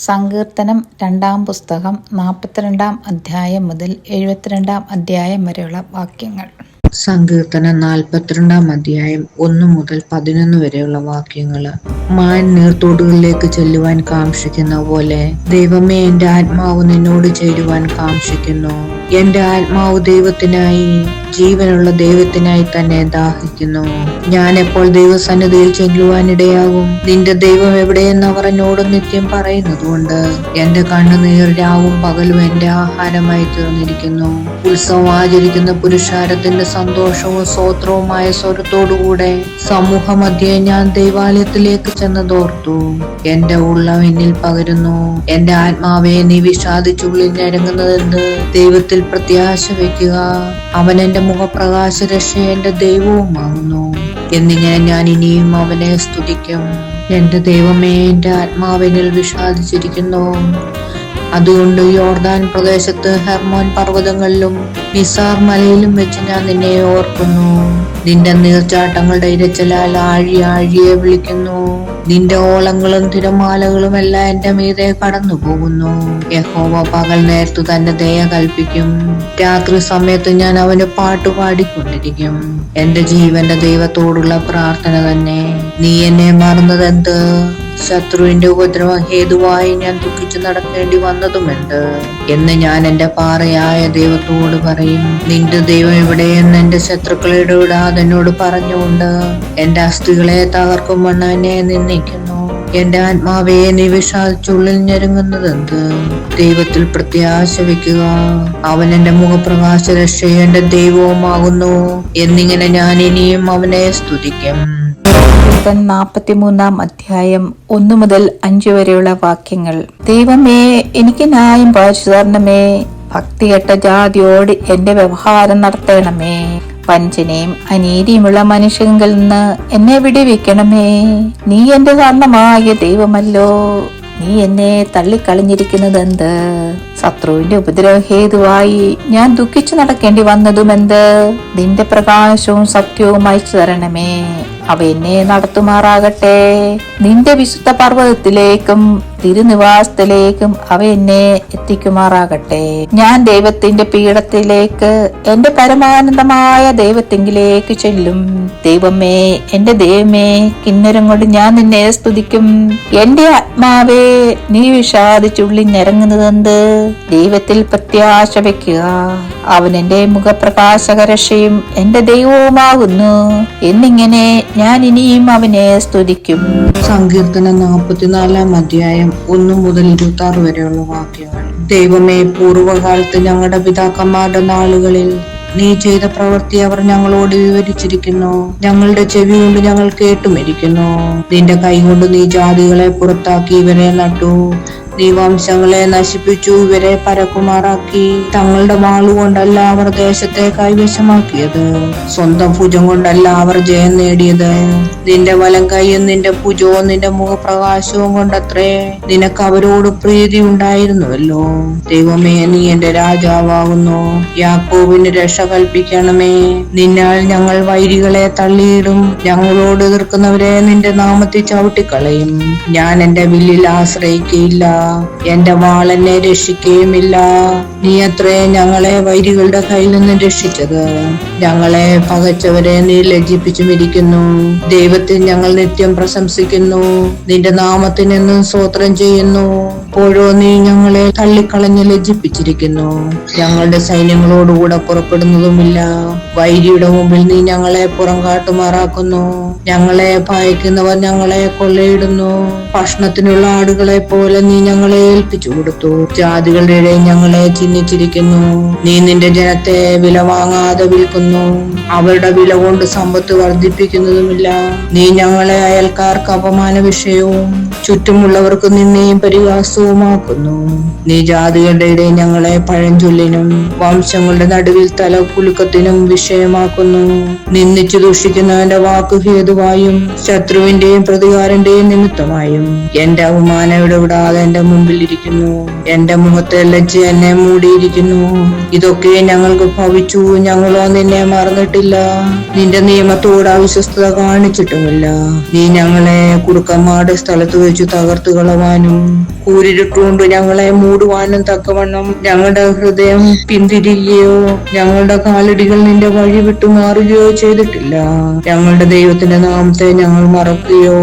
സങ്കീർത്തനം 2-ാം പുസ്തകം 42-ാം അധ്യായം മുതൽ 72-ാം അധ്യായം വരെയുള്ള വാക്യങ്ങൾ. സങ്കീർത്തനം 42-ാം അധ്യായം 1 മുതൽ 11 വരെയുള്ള വാക്യങ്ങള്. മാൻ നീർത്തോടുകളിലേക്ക് ചെല്ലുവാൻ കാംക്ഷിക്കുന്ന പോലെ ദൈവമേ, എന്റെ ആത്മാവ് നിന്നോട് ചേരുവാൻ കാംക്ഷിക്കുന്നു. എന്റെ ആത്മാവ് ദൈവത്തിനായി, ജീവനുള്ള ദൈവത്തിനായി തന്നെ ദാഹിക്കുന്നു. ഞാൻ എപ്പോൾ ദൈവസന്നിധിയിൽ ചെല്ലുവാനിടയാകും? നിന്റെ ദൈവം എവിടെയെന്ന് അവർ എന്നോട് നിത്യം പറയുന്നതുകൊണ്ട് എന്റെ കണ്ണുനീർ രാവും പകലും എന്റെ ആഹാരമായി തീർന്നിരിക്കുന്നു. ഉത്സവം ആചരിക്കുന്ന പുരുഷാരത്തിന്റെ സന്തോഷവും സ്തോത്രവുമായ സ്വരത്തോടുകൂടെ സമൂഹമധ്യേ ഞാൻ ദൈവാലയത്തിലേക്ക് ചെന്നതോർത്തു. എന്റെ ഉള്ളം എന്നിൽ പകരുന്നു. എന്റെ ആത്മാവെ, നീ വിഷാദിച്ചുള്ളിൽ ഞരങ്ങുന്നതെന്ത്? ദൈവത്തിൽ പ്രത്യാശ വയ്ക്കുക. അവൻ എന്റെ മുഖപ്രകാശ രക്ഷ, എന്റെ ദൈവവുമാകുന്നു. എന്നിങ്ങനെ ഞാൻ ഇനിയും അവനെ സ്തുതിക്കും. എന്റെ ദൈവമേ, എന്റെ ആത്മാവിനിൽ വിഷാദിച്ചിരിക്കുന്നു. അതുകൊണ്ട് യോർദാൻ പ്രദേശത്ത്, ഹെർമോൻ പർവ്വതങ്ങളിലും മിസാർ മലയിലും വെച്ച് ഞാൻ നിന്നെ ഓർക്കുന്നു. നിന്റെ നീർച്ചാട്ടങ്ങളുടെ ഇരച്ചിലാൽ ആഴി ആഴിയെ വിളിക്കുന്നു. നിന്റെ ഓളങ്ങളും തിരമാലകളും എല്ലാം എന്റെ മീതെ കടന്നു പോകുന്നു. യഹോവ പകൽ നേരത്തു തന്റെ ദയ കൽപ്പിക്കും. രാത്രി സമയത്ത് ഞാൻ അവന് പാട്ടുപാടിക്കൊണ്ടിരിക്കും. എന്റെ ജീവന്റെ ദൈവത്തോടുള്ള പ്രാർത്ഥന തന്നെ. നീ എന്നെ മറന്നതെന്ത്? ശത്രുവിന്റെ ഉപദ്രവം ഹേതുവായി ഞാൻ ദുഃഖിച്ചു നടക്കേണ്ടി വന്നതുമെന്ത് എന്ന് ഞാൻ എന്റെ പാറയായ ദൈവത്തോട് പറയും. നിന്റെ ദൈവം എവിടെയെന്ന് എന്റെ ശത്രുക്കളെ ഇടവിടാതെ എന്നോട് പറഞ്ഞുകൊണ്ട് എന്റെ അസ്ഥികളെ തകർക്കും വണ്ണം എന്നെ നിന്ദിക്കുന്നു. എന്റെ ആത്മാവെ, നീ വിഷാദിച്ചുള്ളിൽ ഞെരുങ്ങുന്നതെന്ത്? ദൈവത്തിൽ പ്രത്യാശ വയ്ക്കുക. അവൻ എന്റെ മുഖപ്രകാശ രക്ഷ, എന്റെ ദൈവവുമാകുന്നു. എന്നിങ്ങനെ ഞാൻ ഇനിയും അവനെ സ്തുതിക്കും. 43-ാം അധ്യായം 1 മുതൽ 5 വരെയുള്ള വാക്യങ്ങൾ. ദൈവമേ, എനിക്ക് ന്യായം പാലിച്ചു തരണമേ. ഭക്തികെട്ട ജാതിയോട് എന്റെ വ്യവഹാരം നടത്തണമേ. വഞ്ചനയും അനീതിയുമുള്ള മനുഷ്യങ്കിൽ നിന്ന് എന്നെ വിടുവിക്കണമേ. നീ എന്റെ കാരണമായ ദൈവമല്ലോ. നീ എന്നെ തള്ളിക്കളഞ്ഞിരിക്കുന്നതെന്ത്? ശത്രുവിന്റെ ഉപദ്രവ ഹേതുവായി ഞാൻ ദുഃഖിച്ചു നടക്കേണ്ടി വന്നതുമെന്ത്? നിന്റെ പ്രകാശവും സത്യവും അയച്ചു തരണമേ. അവ എന്നെ നടത്തുമാറാകട്ടെ. നിന്റെ വിശുദ്ധ പർവ്വതത്തിലേക്കും തിരുനിവാസത്തിലേക്കും അവ എന്നെ എത്തിക്കുമാറാകട്ടെ. ഞാൻ ദൈവത്തിന്റെ പീഠത്തിലേക്ക്, എന്റെ പരമാനന്ദമായ ദൈവത്തിങ്കിലേക്ക് ചെല്ലും. ദൈവമേ, എന്റെ ദൈവമേ, കിന്നരം കൊണ്ട് ഞാൻ നിന്നെ സ്തുതിക്കും. എന്റെ ആത്മാവേ, നീ വിഷാദിച്ചുള്ളിൽ ഞരങ്ങുന്നതെന്ത്? ദൈവത്തിൽ പ്രത്യാശ വയ്ക്കുക. അവൻ എന്റെ മുഖപ്രകാശകരക്ഷയും എന്റെ ദൈവവുമാകുന്നു. എന്നിങ്ങനെ ഞാൻ ഇനിയും അവനെ സ്തുതിക്കും. സങ്കീർത്തനം 44-ാം അധ്യായം 1 മുതൽ 26 വരെയുള്ള വാക്യങ്ങൾ. ദൈവമേ, പൂർവ്വകാലത്ത് ഞങ്ങളുടെ പിതാക്കന്മാരുടെ നാളുകളിൽ നീ ചെയ്ത പ്രവൃത്തി അവർ ഞങ്ങളോട് വിവരിച്ചിരിക്കുന്നു. ഞങ്ങളുടെ ചെവി കൊണ്ട് ഞങ്ങൾ കേട്ടുമിരിക്കുന്നു. നിന്റെ കൈകൊണ്ട് നീ ജാതികളെ പുറത്താക്കി ഇവരെ നട്ടു. നീ വംശങ്ങളെ നശിപ്പിച്ചു, ഇവരെ പരക്കുമാറാക്കി. തങ്ങളുടെ വാളുകൊണ്ടല്ല അവർ ദേശത്തെ കൈവശമാക്കിയത്, സ്വന്തം ഭുജം കൊണ്ടല്ല അവർ ജയം നേടിയത്. നിന്റെ വലം കൈയും നിന്റെ ഭുജവും നിന്റെ മുഖപ്രകാശവും കൊണ്ടത്രേ. നിനക്ക് അവരോട് പ്രീതി ഉണ്ടായിരുന്നുവല്ലോ. ദൈവമേ, നീ എന്റെ രാജാവാകുന്നു. യാക്കോബിന് രക്ഷ കൽപ്പിക്കണമേ. നിന്നാൽ ഞങ്ങൾ വൈരികളെ തള്ളിയിടും. ഞങ്ങളോട് എതിർക്കുന്നവരെ നിന്റെ നാമത്തിൽ ചവിട്ടിക്കളയും. ഞാൻ എന്റെ വില്ലിൽ ആശ്രയിക്കയില്ല, എന്റെ വാൾ എന്നെ രക്ഷിക്കുകയുമില്ല. നീ അത്രേ ഞങ്ങളെ വൈരികളുടെ കയ്യിൽ നിന്ന് രക്ഷിച്ചത്. ഞങ്ങളെ പകച്ചവരെ നീ ലജ്ജിപ്പിച്ചുമിരിക്കുന്നു. ദൈവത്തിൽ ഞങ്ങൾ നിത്യം പ്രശംസിക്കുന്നു. നിന്റെ നാമത്തിനെന്നും സ്തോത്രം ചെയ്യുന്നു. ഇപ്പോഴോ നീ ഞങ്ങളെ തള്ളിക്കളഞ്ഞ് ലജ്ജിപ്പിച്ചിരിക്കുന്നു. ഞങ്ങളുടെ സൈന്യങ്ങളോടുകൂടെ പുറപ്പെടുന്നതുമില്ല. വൈരിയുടെ മുമ്പിൽ നീ ഞങ്ങളെ പുറം കാട്ടുമാറാക്കുന്നു. ഞങ്ങളെ ഭയക്കുന്നവർ ഞങ്ങളെ കൊള്ളയിടുന്നു. ഭക്ഷണത്തിനുള്ള ആടുകളെ പോലെ നീ ഞങ്ങളെ ഏൽപ്പിച്ചു കൊടുത്തു. ജാതികളുടെ ഇടയിൽ ഞങ്ങളെ ചിഹ്നിച്ചിരിക്കുന്നു. നീ നിന്റെ ജനത്തെ വില വാങ്ങാതെ വിൽക്കുന്നു. അവരുടെ വില കൊണ്ട് സമ്പത്ത് വർദ്ധിപ്പിക്കുന്നതുമില്ല. നീ ഞങ്ങളെ അയൽക്കാർക്ക് അപമാന വിഷയവും ചുറ്റുമുള്ളവർക്ക് നിന്നെയും പരിഹാസവുമാക്കുന്നു. നീ ജാതികളുടെ ഇടയിൽ ഞങ്ങളെ പഴഞ്ചൊല്ലിനും വംശങ്ങളുടെ നടുവിൽ തല കുലുക്കത്തിനും വിഷയമാക്കുന്നു. നിന്ദിച്ചു ദൂഷിക്കുന്നവന്റെ വാക്കു ഹേതുവായും ശത്രുവിന്റെയും പ്രതികാരന്റെയും നിമിത്തമായും എന്റെ അവമാനം ഇടവിടാതെ എന്റെ മുമ്പിൽ ഇരിക്കുന്നു. എന്റെ മുഖത്തെ ലജ്ജ എന്നെ മൂടിയിരിക്കുന്നു. ഇതൊക്കെ ഞങ്ങൾക്ക് ഭവിച്ചു, ഞങ്ങളോ നിന്നെ മറന്നിട്ടില്ല. നിന്റെ നിയമത്തോട് അവിശ്വസ്തത കാണിച്ചിട്ടുമില്ല. നീ ഞങ്ങളെ കുറുക്കന്മാരുടെ സ്ഥലത്ത് വെച്ചു തകർത്തു കളവാനും കൂരി കൂരിരുട്ടുകൊണ്ട് ഞങ്ങളെ മൂടുവാനും തക്കവണ്ണം ഞങ്ങളുടെ ഹൃദയം പിന്തിരിയുകയോ ഞങ്ങളുടെ കാലടികൾ നിന്റെ വഴി വിട്ടു മാറുകയോ ചെയ്തിട്ടില്ല. ഞങ്ങളുടെ ദൈവത്തിന്റെ നാമത്തെ ഞങ്ങൾ മറക്കുകയോ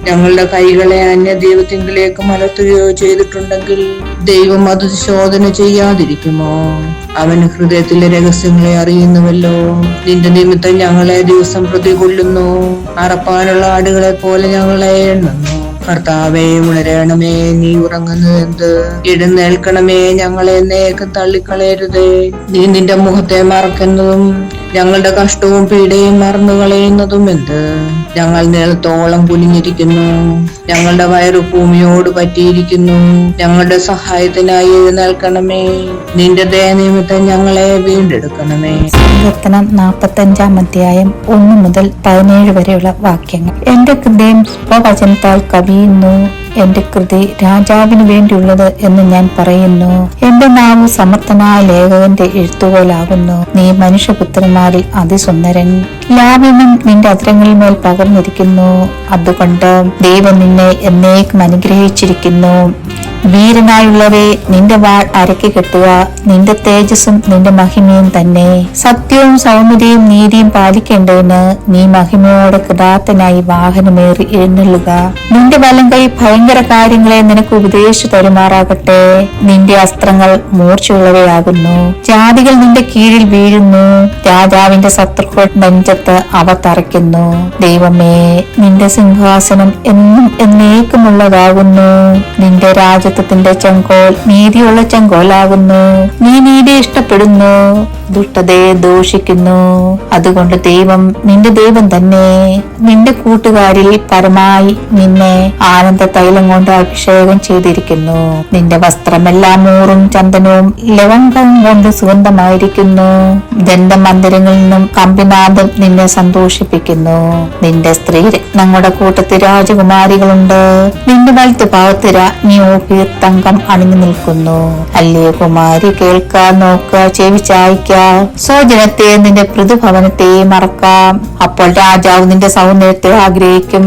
ഞങ്ങളുടെ കൈകളെ അന്യ ദൈവത്തിങ്കിലേക്ക് മലർത്തുകയോ ചെയ്തിട്ടുണ്ടെങ്കിൽ ദൈവം അത് ശോധന ചെയ്യാതിരിക്കുമോ? അവൻ ഹൃദയത്തിലെ രഹസ്യങ്ങളെ അറിയുന്നുവല്ലോ. നിന്റെ നിമിത്തം ഞങ്ങളെ ദിവസം പ്രതികൊള്ളുന്നു. അറപ്പാനുള്ള ആടുകളെ പോലെ ഞങ്ങളെ എണ്ണുന്നു. കർത്താവേ, ഉണരണമേ, നീ ഉറങ്ങുന്നത് എന്ത്? എഴുന്നേൽക്കണമേ, ഞങ്ങളെ എന്നേക്കും തള്ളിക്കളയരുതേ. നീ നിന്റെ മുഖത്തെ മറക്കുന്നതും ഞങ്ങളുടെ കഷ്ടവും പീഡയും മറന്നു കളയുന്നതും എന്ത്? ഞങ്ങൾ നിലത്തോളം കുനിഞ്ഞിരിക്കുന്നു, ഞങ്ങളുടെ വയറ് ഭൂമിയോട് പറ്റിയിരിക്കുന്നു. ഞങ്ങളുടെ സഹായത്തിനായി എഴുന്നേൽക്കണമേ, നിന്റെ ദയനിമിത്തം ഞങ്ങളെ വീണ്ടെടുക്കണമേ. സങ്കീർത്തനം 45 അധ്യായം 1 മുതൽ 17 വരെയുള്ള വാക്യങ്ങൾ. എന്റെ ഹൃദയം സ്വവചനത്താൽ കവിയുന്നു, എന്റെ കൃതി രാജാവിന് വേണ്ടിയുള്ളത് എന്ന് ഞാൻ പറയുന്നു. എന്റെ നാവ് സമർത്ഥനായ ലേഖകന്റെ എഴുത്തുപോലാകുന്നു. നീ മനുഷ്യപുത്രന്മാരിൽ അതിസുന്ദരൻ. ലാവണ്യം നിന്റെ അധരങ്ങളിൽ മേൽ പകർന്നിരിക്കുന്നു. അതുകൊണ്ട് ദൈവം നിന്നെ എന്നേക്കും അനുഗ്രഹിച്ചിരിക്കുന്നു. വീരനായുള്ളവേ, നിന്റെ വാൾ അരക്കി കെട്ടുക. നിന്റെ തേജസ്സും നിന്റെ മഹിമയും തന്നെ. സത്യവും സൗമ്യതയും നീതിയും പാലിക്കേണ്ടതിന് നീ മഹിമയോടെ കൃതാർത്ഥനായി വാഹനമേറി എഴുന്നള്ളുക. നിന്റെ വലം കൈ ഭയങ്കര കാര്യങ്ങളെ നിനക്ക് ഉപദേശിച്ചു തരുമാറാകട്ടെ. നിന്റെ അസ്ത്രങ്ങൾ മൂർച്ചയുള്ളവയാകുന്നു. ജാതികൾ നിന്റെ കീഴിൽ വീഴുന്നു. രാജാവിന്റെ ശത്രുക്കൾ നെഞ്ചത്ത് അവ തറയ്ക്കുന്നു. ദൈവമേ, നിന്റെ സിംഹാസനം എന്നും എന്നേക്കുമുള്ളതാകുന്നു. നിന്റെ രാജത്വത്തിന്റെ ചെങ്കോൽ നീതിയുള്ള ചെങ്കോലാകുന്നു. നീ നീതി ഇഷ്ടപ്പെടുന്നു, ദുഷ്ടതയെ ദൂഷിക്കുന്നു. അതുകൊണ്ട് ദൈവം നിന്റെ ദൈവം തന്നെ. നിന്റെ കൂട്ടുകാരിൽ പരമായി നിന്നെ ആനന്ദ തൈലം കൊണ്ട് അഭിഷേകം ചെയ്തിരിക്കുന്നു. നിന്റെ വസ്ത്രമെല്ലാം മൂറും ചന്ദനവും ലവംഗവും കൊണ്ട് സുഗന്ധമായിരിക്കുന്നു. ദന്തമന്ദിരങ്ങളിൽ നിന്നും കമ്പിനാദം നിന്നെ സന്തോഷിപ്പിക്കുന്നു. നിന്റെ സ്ത്രീ രത്നങ്ങളുടെ കൂട്ടത്തിൽ രാജകുമാരികളുണ്ട്. നിന്റെ വലത്ത് ഭാഗത്ത് രാജ്ഞി ഓഫീർ തങ്കം അണിഞ്ഞു നിൽക്കുന്നു. അല്ലയോ കുമാരി, കേൾക്കാൻ നോക്കുക, ചെവി ചായ്ക്ക. സ്വജനത്തെ നിന്റെ പൃഥുഭവനത്തെ മറക്കാം. അപ്പോൾ രാജാവ് നിന്റെ സൗന്ദര്യത്തെ ആഗ്രഹിക്കും.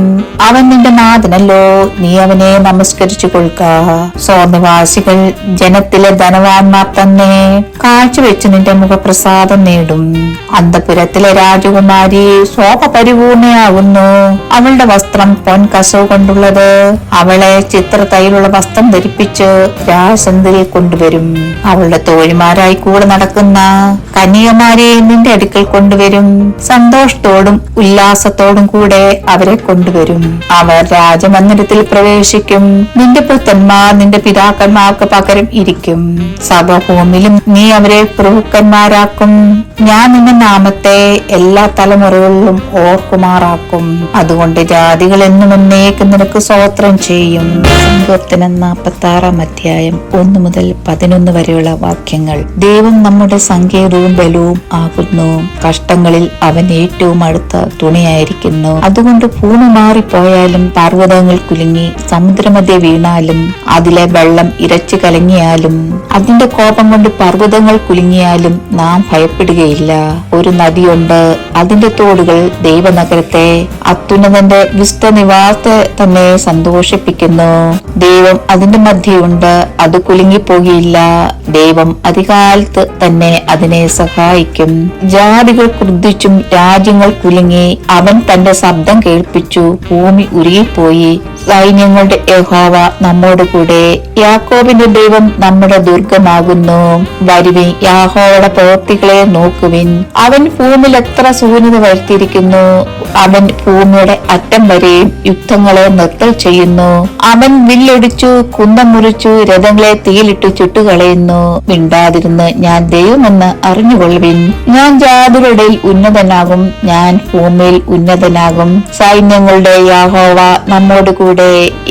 അവൻ നിന്റെ നാഥനല്ലോ, നീ അവനെ നമസ്കരിച്ചു കൊള്ളുക. സ്വർനിവാസികൾ ജനത്തിലെ ധനവാന്മാർ തന്നെ കാഴ്ചവെച്ച് നിന്റെ മുഖപ്രസാദം നേടും. അന്തപുരത്തിലെ രാജകുമാരി ശോഭ പരിപൂർണയാകുന്നു. അവളുടെ വസ്ത്രം പൊൻകസവ് കൊണ്ടുള്ളത്. അവളെ ചിത്രത്തൈലുള്ള വസ്ത്രം ധരിപ്പിച്ച് രാജസന്ധയിൽ കൊണ്ടുവരും. അവളുടെ തോഴിമാരായി കൂടെ നടക്കുന്ന കന്യകമാരെ നിന്റെ അടുക്കൽ കൊണ്ടുവരും. സന്തോഷത്തോടും ഉല്ലാസത്തോടും കൂടെ അവരെ കൊണ്ടുവരും. അവർ രാജമന്ദിരത്തിൽ പ്രവേശിക്കും. നിന്റെ പുത്രന്മാർ നിന്റെ പിതാക്കന്മാർക്ക് പകരം ഇരിക്കും. സഭഭൂമിയിലും നീ അവരെ പ്രഭുക്കന്മാരാക്കും. ഞാൻ നിന്റെ നാമത്തെ എല്ലാ തലമുറകളിലും ഓർക്കുമാറാക്കും. അതുകൊണ്ട് ജാതികൾ എന്നും എന്നേക്കും നിനക്ക് സ്തോത്രം ചെയ്യും. സങ്കീർത്തനം 46 അധ്യായം 1 മുതൽ 11 വരെയുള്ള വാക്യങ്ങൾ. ദൈവം നമ്മുടെ സങ്കേതവും ബലവും ആകുന്നു. കഷ്ടങ്ങളിൽ അവൻ ഏറ്റവും അടുത്ത തുണയായിരിക്കുന്നു. അതുകൊണ്ട് ഭൂമി മാറിപ്പോയാലും പർവ്വതങ്ങൾ കുലുങ്ങി സമുദ്രമധ്യേ വീണാലും അതിലെ വെള്ളം ഇരച്ചു കലങ്ങിയാലും അതിന്റെ കോപം കൊണ്ട് പർവ്വതങ്ങൾ കുലുങ്ങിയാലും നാം ഭയപ്പെടുകയില്ല. ഒരു നദിയുണ്ട്, അതിന്റെ തോടുകൾ ദൈവനഗരത്തെ അത്യുന്നതന്റെ വിശുദ്ധ നിവാസത്തെ തന്നെ സന്തോഷിപ്പിക്കുന്നു. ദൈവം അതിന്റെ മധ്യയുണ്ട്, അത് കുലുങ്ങിപ്പോകില്ല. ദൈവം അധികാലത്ത് തന്നെ അതിനെ സഹായിക്കും. ജാതികൾ ക്രുദ്ധിച്ചും രാജ്യങ്ങൾ കുലുങ്ങി. അവൻ തന്റെ ശബ്ദം കേൾപ്പിച്ചു, ഭൂമി ഉരുകിപ്പോയി. സൈന്യങ്ങളുടെ യഹോവ നമ്മോട് കൂടെ. യാക്കോബിന്റെ ദൈവം നമ്മുടെ ദുർഗമാകുന്നു. വരുവിൻ, യാഹോവയുടെ പ്രവൃത്തികളെ നോക്കുവിൻ. അവൻ ഭൂമിയിൽ എത്ര ശൂന്യത വരുത്തിയിരിക്കുന്നു. അവൻ ഭൂമിയുടെ അറ്റം വരെയും യുദ്ധങ്ങളെ നിർത്തൽ ചെയ്യുന്നു. അവൻ വില്ലൊടിച്ചു, കുന്തം മുറിച്ചു, രഥങ്ങളെ തീയിലിട്ടു ചുട്ടുകളയുന്നു. മിണ്ടാതിരുന്ന് ഞാൻ ദൈവമെന്ന് അറിഞ്ഞുകൊള്ളുവിൻ. ഞാൻ ജാതികളുടെ ഉന്നതനാകും, ഞാൻ ഭൂമിയിൽ ഉന്നതനാകും. സൈന്യങ്ങളുടെ യാഹോവ നമ്മോട് കൂടെ.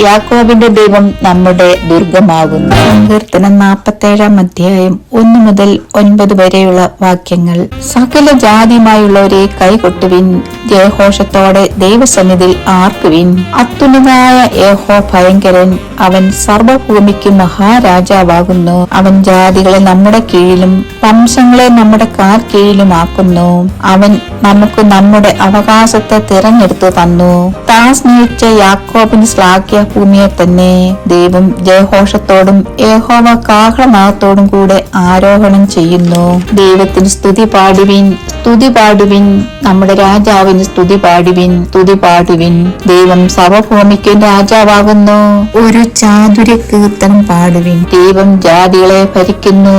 യാക്കോബിന്റെ ദൈവം നമ്മുടെ ദുർഗമാകുന്നു. സങ്കീർത്തനം 47 അധ്യായം 1 മുതൽ 9 വരെയുള്ള വാക്യങ്ങൾ. സകല ജാതിയുമായുള്ളവരെ കൈകൊട്ടുവിൻ. ജയഘോഷത്തോടെ ദൈവസന്നിധിയിൽ ആർക്കുവിൻ. അത്യുന്നതനായ യഹോവ ഭയങ്കരൻ. അവൻ സർവഭൂമിക്ക് മഹാരാജാവാകുന്നു. അവൻ ജാതികളെ നമ്മുടെ കീഴിലും വംശങ്ങളെ ജാതികളെ നമ്മുടെ കാൽ കീഴിലുമാക്കുന്നു. അവൻ നമുക്ക് നമ്മുടെ അവകാശത്തെ തിരഞ്ഞെടുത്തു തന്നു. താൻ സ്നേഹിച്ച യാക്കോബിന് ശ്ലാഘ്യ ഭൂമിയെ തന്നെ ദൈവം ജയഘോഷത്തോടും യഹോവ കാഹളനാദത്തോടും കൂടെ ആരോഹണം ചെയ്യുന്നു. ദൈവത്തിന് സ്തുതി പാടുവിൻ, സ്തുതി പാടുവിൻ, നമ്മുടെ രാജാവിന് സ്തുതി പാടുവിൻ, സ്തുതി പാടുവിൻ. ദൈവം സർവഭൂമിക്കും രാജാവാകുന്നു. ഒരു ചാതുര്യ കീർത്തനം പാടുവിൻ. ദൈവം ജാതികളെ ഭരിക്കുന്നു.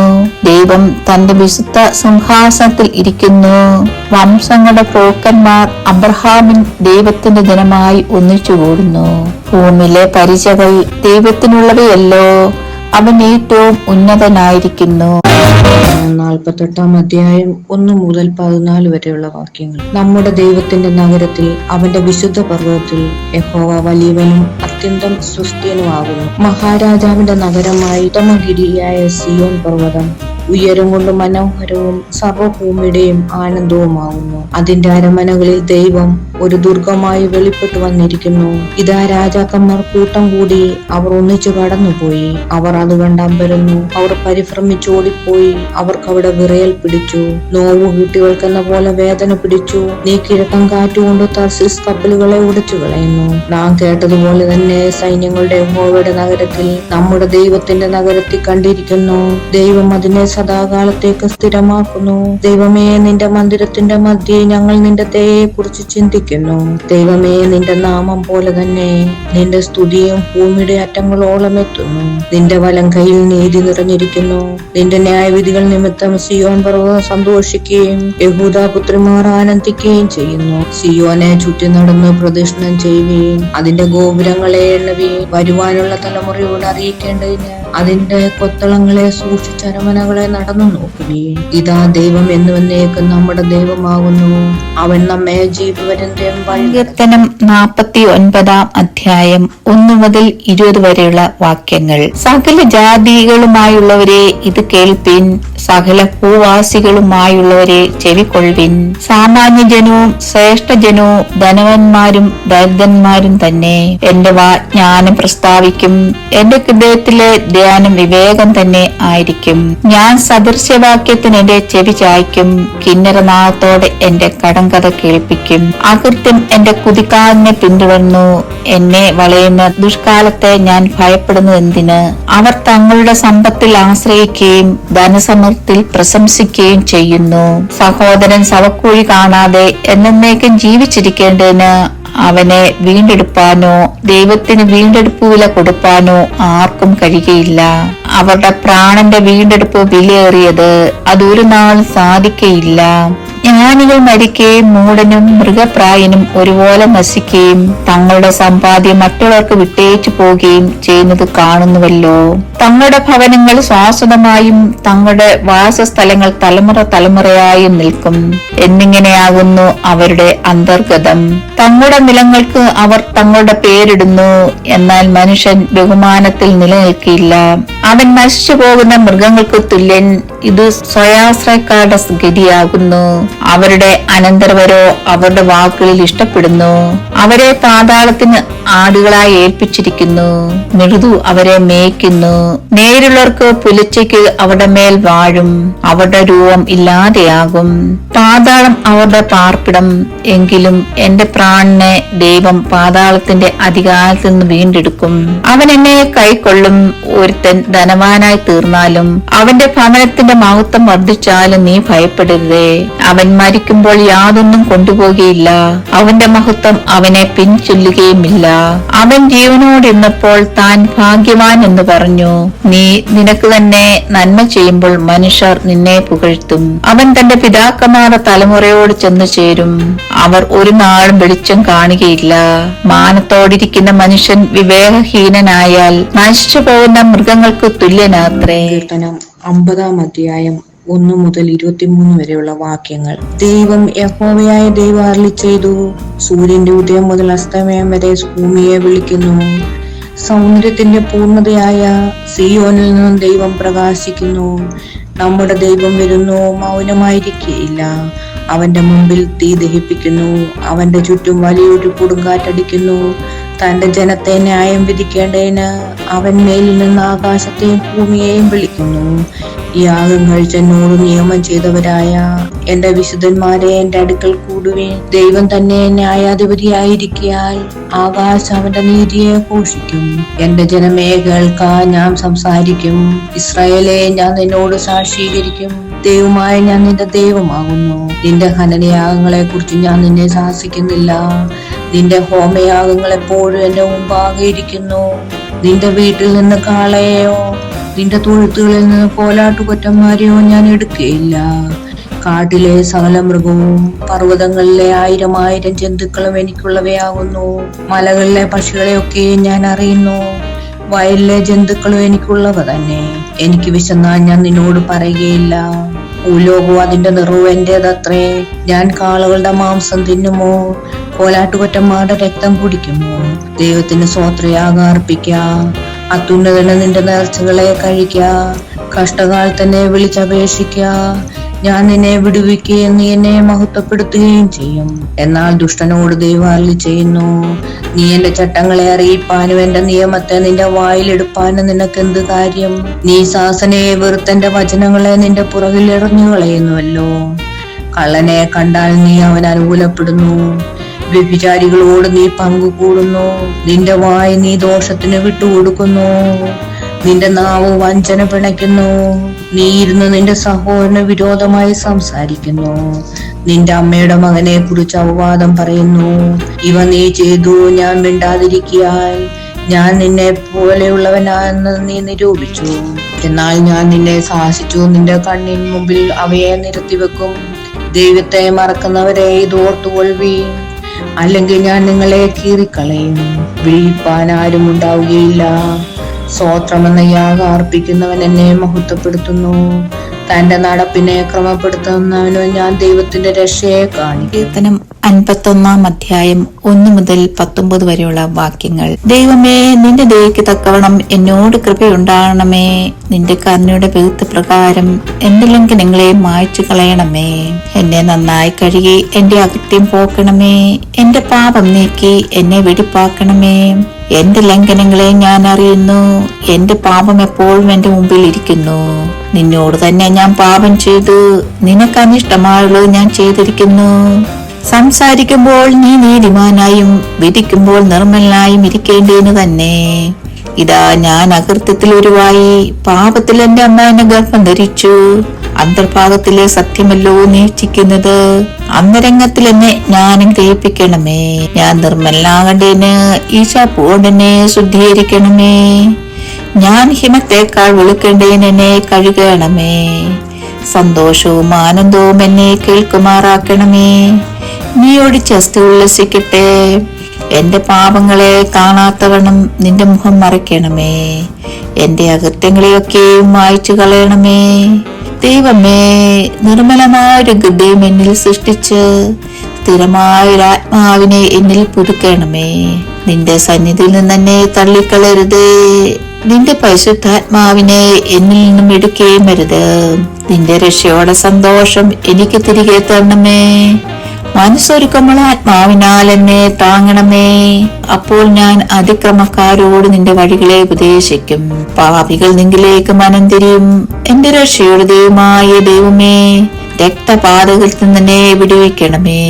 ദൈവം തന്റെ വിശുദ്ധ സിംഹാസനത്തിൽ ഇരിക്കുന്നു. വംശങ്ങളുടെ പ്രഭുക്കന്മാർ അബ്രഹാമിൻ ദൈവത്തിന്റെ ജനമായി ഒന്നിച്ചുകൂടുന്നു. ഭൂമിയിലെ പരിചകൾ ദൈവത്തിനുള്ളവയല്ലോ, അവൻ ഏറ്റവും ഉന്നതനായിരിക്കുന്നു. 48 അധ്യായം 1 മുതൽ 14 വരെയുള്ള വാക്യങ്ങൾ. നമ്മുടെ ദൈവത്തിന്റെ നഗരത്തിൽ, അവന്റെ വിശുദ്ധ പർവ്വതത്തിൽ യഹോവ വലിയവനും അത്യന്തം സുസ്ഥിരനുമാകുന്നു. മഹാരാജാവിന്റെ നഗരമായി ഉത്തമഗിരിയായ സിയോൻ പർവ്വതം ഉയരം കൊണ്ട് മനോഹരവും സർവഭൂമിയുടെയും ആനന്ദവുമാകുന്നു. അതിന്റെ അരമനകളിൽ ദൈവം ഒരു ദുർഗമായി വെളിപ്പെട്ടു വന്നിരിക്കുന്നു. ഇതാ രാജാക്കന്മാർ കൂട്ടം കൂടി അവർ ഒന്നിച്ചു കടന്നുപോയി. അവർ അത് കണ്ടമ്പരന്നു. അവർ പരിഭ്രമിച്ചോടിപ്പോയി. അവർക്കവിടെ വിറയൽ പിടിച്ചു. നോവു കുട്ടികൾക്കെന്ന പോലെ വേദന പിടിച്ചു. നീ കിഴക്കൻ കാറ്റുകൊണ്ട് തർശീസ് കപ്പലുകളെ ഉടച്ചു കളയുന്നു. നാം കേട്ടതുപോലെ തന്നെ സൈന്യങ്ങളുടെ യഹോവയുടെ നഗരത്തിൽ, നമ്മുടെ ദൈവത്തിന്റെ നഗരത്തിൽ കണ്ടിരിക്കുന്നു. ദൈവം അതിനെ സദാകാലത്തേക്ക് സ്ഥിരമാക്കുന്നു. ദൈവമേ, നിന്റെ മന്ദിരത്തിന്റെ മധ്യേ ഞങ്ങൾ നിന്റെ ദയയെ കുറിച്ച് ചിന്തിക്കുന്നു. ദൈവമേ, നിന്റെ നാമം പോലെ തന്നെ നിന്റെ സ്തുതിയും ഭൂമിയുടെ അറ്റങ്ങളോളം എത്തുന്നു. നിന്റെ വലം കയ്യിൽ നീതി നിറഞ്ഞിരിക്കുന്നു. നിന്റെ ന്യായവിധികൾ നിമിത്തം സിയോൻ പർവ്വതം സന്തോഷിക്കുകയും യഹൂദാ പുത്രിമാർ ആനന്ദിക്കുകയും ചെയ്യുന്നു. സിയോനെ ചുറ്റി നടന്ന് പ്രദക്ഷിണം ചെയ്യുകയും അതിന്റെ ഗോപുരങ്ങളെ എണ്ണുകയും വരുവാനുള്ള തലമുറയോട് അറിയിക്കേണ്ടതിന് അതിന്റെ കൊത്തളങ്ങളെ സൂക്ഷിച്ച അരമനകളെ നടന്നു നോക്കുകയും. ഇതാ ദൈവം എന്നുവന്നേക്കും നമ്മുടെ ദൈവമാകുന്നു. അവൻ നമ്മെ ജീവപര്യന്തം വഴി. കീർത്തനം 49 അധ്യായം 1 മുതൽ 20 വരെയുള്ള വാക്യങ്ങൾ. സകല ജാതികളുമായുള്ളവരെ ഇത് കേൾപ്പിൻ, സകല ഭൂവാസികളുമായുള്ളവരെ ചെവിക്കൊള്ളുവിൻ. സാമാന്യ ജനവും ശ്രേഷ്ഠജനവും ധനവന്മാരും ദരിദ്രന്മാരും തന്നെ എന്റെ ജ്ഞാനം പ്രസ്താവിക്കും. എന്റെ ഹൃദയത്തിലെ ധ്യാനം വിവേകം തന്നെ ആയിരിക്കും. ഞാൻ സദൃശ്യവാക്യത്തിന് എന്റെ ചെവി ചായ്ക്കും. കിന്നരനാദത്തോടെ എന്റെ കടങ്കഥ കേൾപ്പിക്കും. അകൃത്യം എന്റെ കുതികാലിനെ പിന്തുടർന്നു. എന്നെ വളയുന്ന ദുഷ്കാലത്തെ ഞാൻ ഭയപ്പെടുന്നത് എന്തിന്? അവർ തങ്ങളുടെ സമ്പത്തിൽ ആശ്രയിക്കുകയും ധനസമൃദ്ധിയിൽ പ്രശംസിക്കുകയും ചെയ്യുന്നു. സഹോദരൻ ശവക്കുഴി കാണാതെ എന്നേക്കും ജീവിച്ചിരിക്കേണ്ടതിന് അവനെ വീണ്ടെടുപ്പാനോ ദൈവത്തിന് വീണ്ടെടുപ്പ് വില കൊടുപ്പാനോ ആർക്കും കഴിയുകയില്ല. അവരുടെ പ്രാണന്റെ വീണ്ടെടുപ്പ് വിലയേറിയത്, അതൊരു നാൾ സാധിക്കയില്ല. ജ്ഞാനികൾ മരിക്കുകയും മൂടനും മൃഗപ്രായനും ഒരുപോലെ നശിക്കുകയും തങ്ങളുടെ സമ്പാദ്യം മറ്റുള്ളവർക്ക് വിട്ടേച്ചു പോവുകയും ചെയ്യുന്നത് കാണുന്നുവല്ലോ. തങ്ങളുടെ ഭവനങ്ങൾ ശാശ്വതമായും തങ്ങളുടെ വാസസ്ഥലങ്ങൾ തലമുറയായും നിൽക്കും എന്നിങ്ങനെയാകുന്നു അവരുടെ അന്തർഗതം. തങ്ങളുടെ നിലങ്ങൾക്ക് അവർ തങ്ങളുടെ പേരിടുന്നു, എന്നാൽ മനുഷ്യൻ ബഹുമാനത്തിൽ നിലനിൽക്കില്ല. അവൻ നശിച്ചു പോകുന്ന മൃഗങ്ങൾക്ക് തുല്യൻ. ഇത് സ്വയാശ്രയക്കാരുടെ ഗതിയാകുന്നു. അവരുടെ അനന്തരവരോ അവരുടെ വാക്കുകളിൽ ഇഷ്ടപ്പെടുന്നു. അവരെ പാതാളത്തിന് ആടുകളായി ഏൽപ്പിച്ചിരിക്കുന്നു. മൃദു അവരെ മേയ്ക്കുന്നു. നേരുള്ളവർക്ക് പുലച്ചയ്ക്ക് അവരുടെ മേൽ വാഴും. അവരുടെ രൂപം ഇല്ലാതെയാകും. പാതാളം അവരുടെ പാർപ്പിടം. എങ്കിലും എന്റെ പ്രാണനെ ദൈവം പാതാളത്തിന്റെ അധികാരത്തിൽ നിന്ന് വീണ്ടെടുക്കും. അവൻ എന്നെ കൈക്കൊള്ളും. ഒരുത്തൻ ധനവാനായി തീർന്നാലും അവന്റെ ഭവനത്തിന്റെ മഹത്വം വർദ്ധിച്ചാലും നീ ഭയപ്പെടരുതേ. അവൻ മരിക്കുമ്പോൾ യാതൊന്നും കൊണ്ടുപോകുകയില്ല. അവന്റെ മഹത്വം അവനെ പിൻചൊല്ലുകയുമില്ല. അവൻ ജീവനോടിരുന്നപ്പോൾ താൻ ഭാഗ്യവാൻ എന്ന് പറഞ്ഞു. നീ നിനക്ക് തന്നെ നന്മ ചെയ്യുമ്പോൾ മനുഷ്യർ നിന്നെ പുകഴ്ത്തും. അവൻ തന്റെ പിതാക്കന്മാരുടെ തലമുറയോട് ചെന്നു ചേരും. അവർ ഒരു നാളും വെളിച്ചം കാണുകയില്ല. മാനത്തോടിരിക്കുന്ന മനുഷ്യൻ വിവേകഹീനനായാൽ നശിച്ചു പോകുന്ന മൃഗങ്ങൾക്ക് തുല്യനാത്രേ. കീർത്തനം 50 അധ്യായം 1 മുതൽ 23 വരെയുള്ള വാക്യങ്ങൾ. ദൈവം യഹോവയായ ദൈവം അരുളിച്ചെയ്തു. സൂര്യന്റെ ഉദയം മുതൽ അസ്തമയം വരെ ഭൂമിയെ വിളിക്കുന്നു. സൗന്ദര്യത്തിന്റെ പൂർണ്ണതയായ സിയോനിൽ നിന്നും ദൈവം പ്രകാശിക്കുന്നു. നമ്മുടെ ദൈവം വരുന്നു, മൗനമായിരിക്കുകയില്ല. അവന്റെ മുമ്പിൽ തീ ദഹിപ്പിക്കുന്നു. അവന്റെ ചുറ്റും വലിയൊരു കൊടുങ്കാറ്റടിക്കുന്നു. തന്റെ ജനത്തെ ന്യായം വിധിക്കേണ്ടതിന് അവൻ മേലിൽ നിന്ന് ആകാശത്തെയും ഭൂമിയെയും വിളിക്കുന്നു. യാഗം കഴിച്ച് എന്നോട് നിയമം ചെയ്തവരായ എന്റെ വിശുദ്ധന്മാരെ എന്റെ അടുക്കൽ കൂടുവിൻ. ദൈവം തന്നെ ന്യായാധിപതിയായിരിക്കയാൽ ആകാശം അവന്റെ നീതിയെ ഘോഷിക്കും. എന്റെ ജനമേ കേൾക്കാൻ ഞാൻ സംസാരിക്കും. ഇസ്രായേലെ ഞാൻ നിന്നോട് സാക്ഷീകരിക്കും. ദൈവമായ ഞാൻ നിന്റെ ദൈവമാകുന്നു. നിന്റെ ഹനനയാഗങ്ങളെ കുറിച്ച് ഞാൻ നിന്നെ ശാസിക്കുന്നില്ല. നിന്റെ ഹോമയാഗങ്ങൾ എപ്പോഴും എന്റെ മുമ്പാകെ ഇരിക്കുന്നു. നിന്റെ വീട്ടിൽ നിന്ന് കാളയെയോ നിന്റെ തൊഴുത്തുകളിൽ നിന്ന് കോലാട്ടുകൊറ്റന്മാരെയോ ഞാൻ എടുക്കുകയില്ല. കാട്ടിലെ സകല മൃഗവും പർവ്വതങ്ങളിലെ 1000 ജന്തുക്കളും എനിക്കുള്ളവയാകുന്നു. മലകളിലെ പക്ഷികളെയൊക്കെ ഞാൻ അറിയുന്നു. വയലിലെ ജന്തുക്കളും എനിക്കുള്ളവ തന്നെ. എനിക്ക് വിശന്നാൽ ഞാൻ നിന്നോട് പറയുകയില്ല. ഭൂലോകവും അതിന്റെ നിറവും എന്റേതത്രേ. ഞാൻ കാളകളുടെ മാംസം തിന്നുമോ? കോലാട്ടുകൊറ്റന്മാരുടെ രക്തം കുടിക്കുമോ? ദൈവത്തിന് സ്വോത്രയാഗം അർപ്പിക്ക. അത്യുന്നതന് നിന്റെ നേർച്ചകളെ കഴിക്ക. കഷ്ടകാലത്തന്നെ വിളിച്ചപേക്ഷിക്ക. ഞാൻ നിന്നെ വിടുവിക്കുകയും നീ എന്നെ മഹത്വപ്പെടുത്തുകയും ചെയ്യും. എന്നാൽ ദുഷ്ടനോട് ദൈവം അരുളി ചെയ്യുന്നു, നീ എന്റെ ചട്ടങ്ങളെ അറിയിപ്പാനും എന്റെ നിയമത്തെ നിന്റെ വായിലെടുപ്പാനും നിനക്കെന്ത് കാര്യം? നീ ശാസനയെ വെറുത്തെന്റെ വചനങ്ങളെ നിന്റെ പുറകിൽ എറിഞ്ഞു കളയുന്നുവല്ലോ. കള്ളനെ കണ്ടാൽ നീ അവൻ അനുകൂലപ്പെടുന്നു. വ്യഭിചാരികളോട് നീ പങ്കുകൂടുന്നു. നിന്റെ വായ് നീ ദോഷത്തിന് വിട്ടുകൊടുക്കുന്നു. നിന്റെ നാവ് വഞ്ചന പിണയ്ക്കുന്നു. നീ ഇരുന്ന് നിന്റെ സഹോദരന് വിരോധമായി സംസാരിക്കുന്നു. നിന്റെ അമ്മയുടെ മകനെ കുറിച്ച് അപവാദം പറയുന്നു. ഇവ നീ ചെയ്തു, ഞാൻ മിണ്ടാതിരിക്കയാൽ ഞാൻ നിന്നെ പോലെയുള്ളവനാണെന്ന് നീ നിരൂപിച്ചു. എന്നാൽ ഞാൻ നിന്നെ ശാസിച്ചു. നിന്റെ കണ്ണിന് മുമ്പിൽ അവയെ നിരത്തിവെക്കും. ദൈവത്തെ മറക്കുന്നവരെ ഇത് ഓർത്തുകൊള്ളുവീൻ, അല്ലെങ്കിൽ ഞാൻ നിങ്ങളെ കീറിക്കളയും. വിഴിപ്പാൻ ആരും ഉണ്ടാവുകയില്ല. സ്തോത്രമെന്ന യാഗം അർപ്പിക്കുന്നവൻ എന്നെ മഹത്വപ്പെടുത്തുന്നു. തന്റെ നടപ്പിനെ ക്രമപ്പെടുത്തുന്നവനോ ഞാൻ ദൈവത്തിന്റെ രക്ഷയെ കാണിക്കും. കീർത്തനം 51 അധ്യായം 1 മുതൽ 19 വരെയുള്ള വാക്യങ്ങൾ. ദൈവമേ, നിന്റെ ദയയ്ക്ക് തക്കവണ്ണം എന്നോട് കൃപയുണ്ടാകണമേ. നിന്റെ കരുണയുടെ ബഹുത്വ പ്രകാരം എന്റെ ലംഘനങ്ങളെ മായ്ച്ചു കളയണമേ. എന്നെ നന്നായി കഴുകി എന്റെ അകൃത്യം പോക്കണമേ. എന്റെ പാപം നീക്കി എന്നെ വെടിപ്പാക്കണമേ. എന്റെ ലംഘനങ്ങളെ ഞാൻ അറിയുന്നു. എന്റെ പാപം എപ്പോഴും എന്റെ മുമ്പിൽ ഇരിക്കുന്നു. നിന്നോട് തന്നെ ഞാൻ പാപം ചെയ്തു. നിനക്ക് അനിഷ്ടമായുള്ളത് ഞാൻ ചെയ്തിരിക്കുന്നു. സംസാരിക്കുമ്പോൾ നീ നീതിമാനായും വിധിക്കുമ്പോൾ നിർമ്മലനായും ഇരിക്കേണ്ടതിന് തന്നെ. ഇതാ, ഞാൻ അകൃത്യത്തിൽ ഉരുവായി. പാപത്തിൽ എന്റെ അമ്മ എന്നെ ഗർഭം ധരിച്ചു. അന്തർഭാഗത്തിലെ സത്യമല്ലോ നീ ഇച്ഛിക്കുന്നത്. അന്തരംഗത്തിൽ എന്നെ ജ്ഞാനം ഗ്രഹിപ്പിക്കണമേ. ഞാൻ നിർമ്മലനാകേണ്ടതിന് ഈശാപ്പ് കൊണ്ട് എന്നെ ശുദ്ധീകരിക്കണമേ. ഞാൻ ഹിമത്തേക്കാൾ വെളുക്കേണ്ടതിന് എന്നെ കഴുകണമേ. സന്തോഷവും ആനന്ദവും എന്നെ കേൾക്കുമാറാക്കണമേ. നീ ഒടിച്ച് അസ്ഥി ഉല്ലസിക്കട്ടെ. എന്റെ പാപങ്ങളെ കാണാത്തവണ്ണം നിന്റെ മുഖം മറയ്ക്കണമേ. എന്റെ അകൃത്യങ്ങളെയൊക്കെയും മായ്ച്ചു കളയണമേ. ദൈവമേ, നിർമ്മലമായൊരു ഹൃദയം എന്നിൽ സൃഷ്ടിച്ച് സ്ഥിരമായൊരാത്മാവിനെ എന്നിൽ പുതുക്കണമേ. നിന്റെ സന്നിധിയിൽ നിന്ന് എന്നെ തള്ളിക്കളരുത്. നിന്റെ പരിശുദ്ധാത്മാവിനെ എന്നിൽ നിന്നും എടുക്കുകയും അരുത്. നിന്റെ രക്ഷയോടെ സന്തോഷം എനിക്ക് തിരികെ തരണമേ. മനസ്സൊരുക്കമുള്ള ആത്മാവിനാൽ എന്നെ താങ്ങണമേ. അപ്പോൾ ഞാൻ അതിക്രമക്കാരോട് നിന്റെ വഴികളെ ഉപദേശിക്കും. പാപികൾ നിങ്കിലേക്ക് മനം തിരിയും. എന്റെ രക്ഷയുടെ ദൈവമായ ദൈവമേ, രക്തപാതകത്തിൽ നിന്നെ വിടുവിക്കണമേ.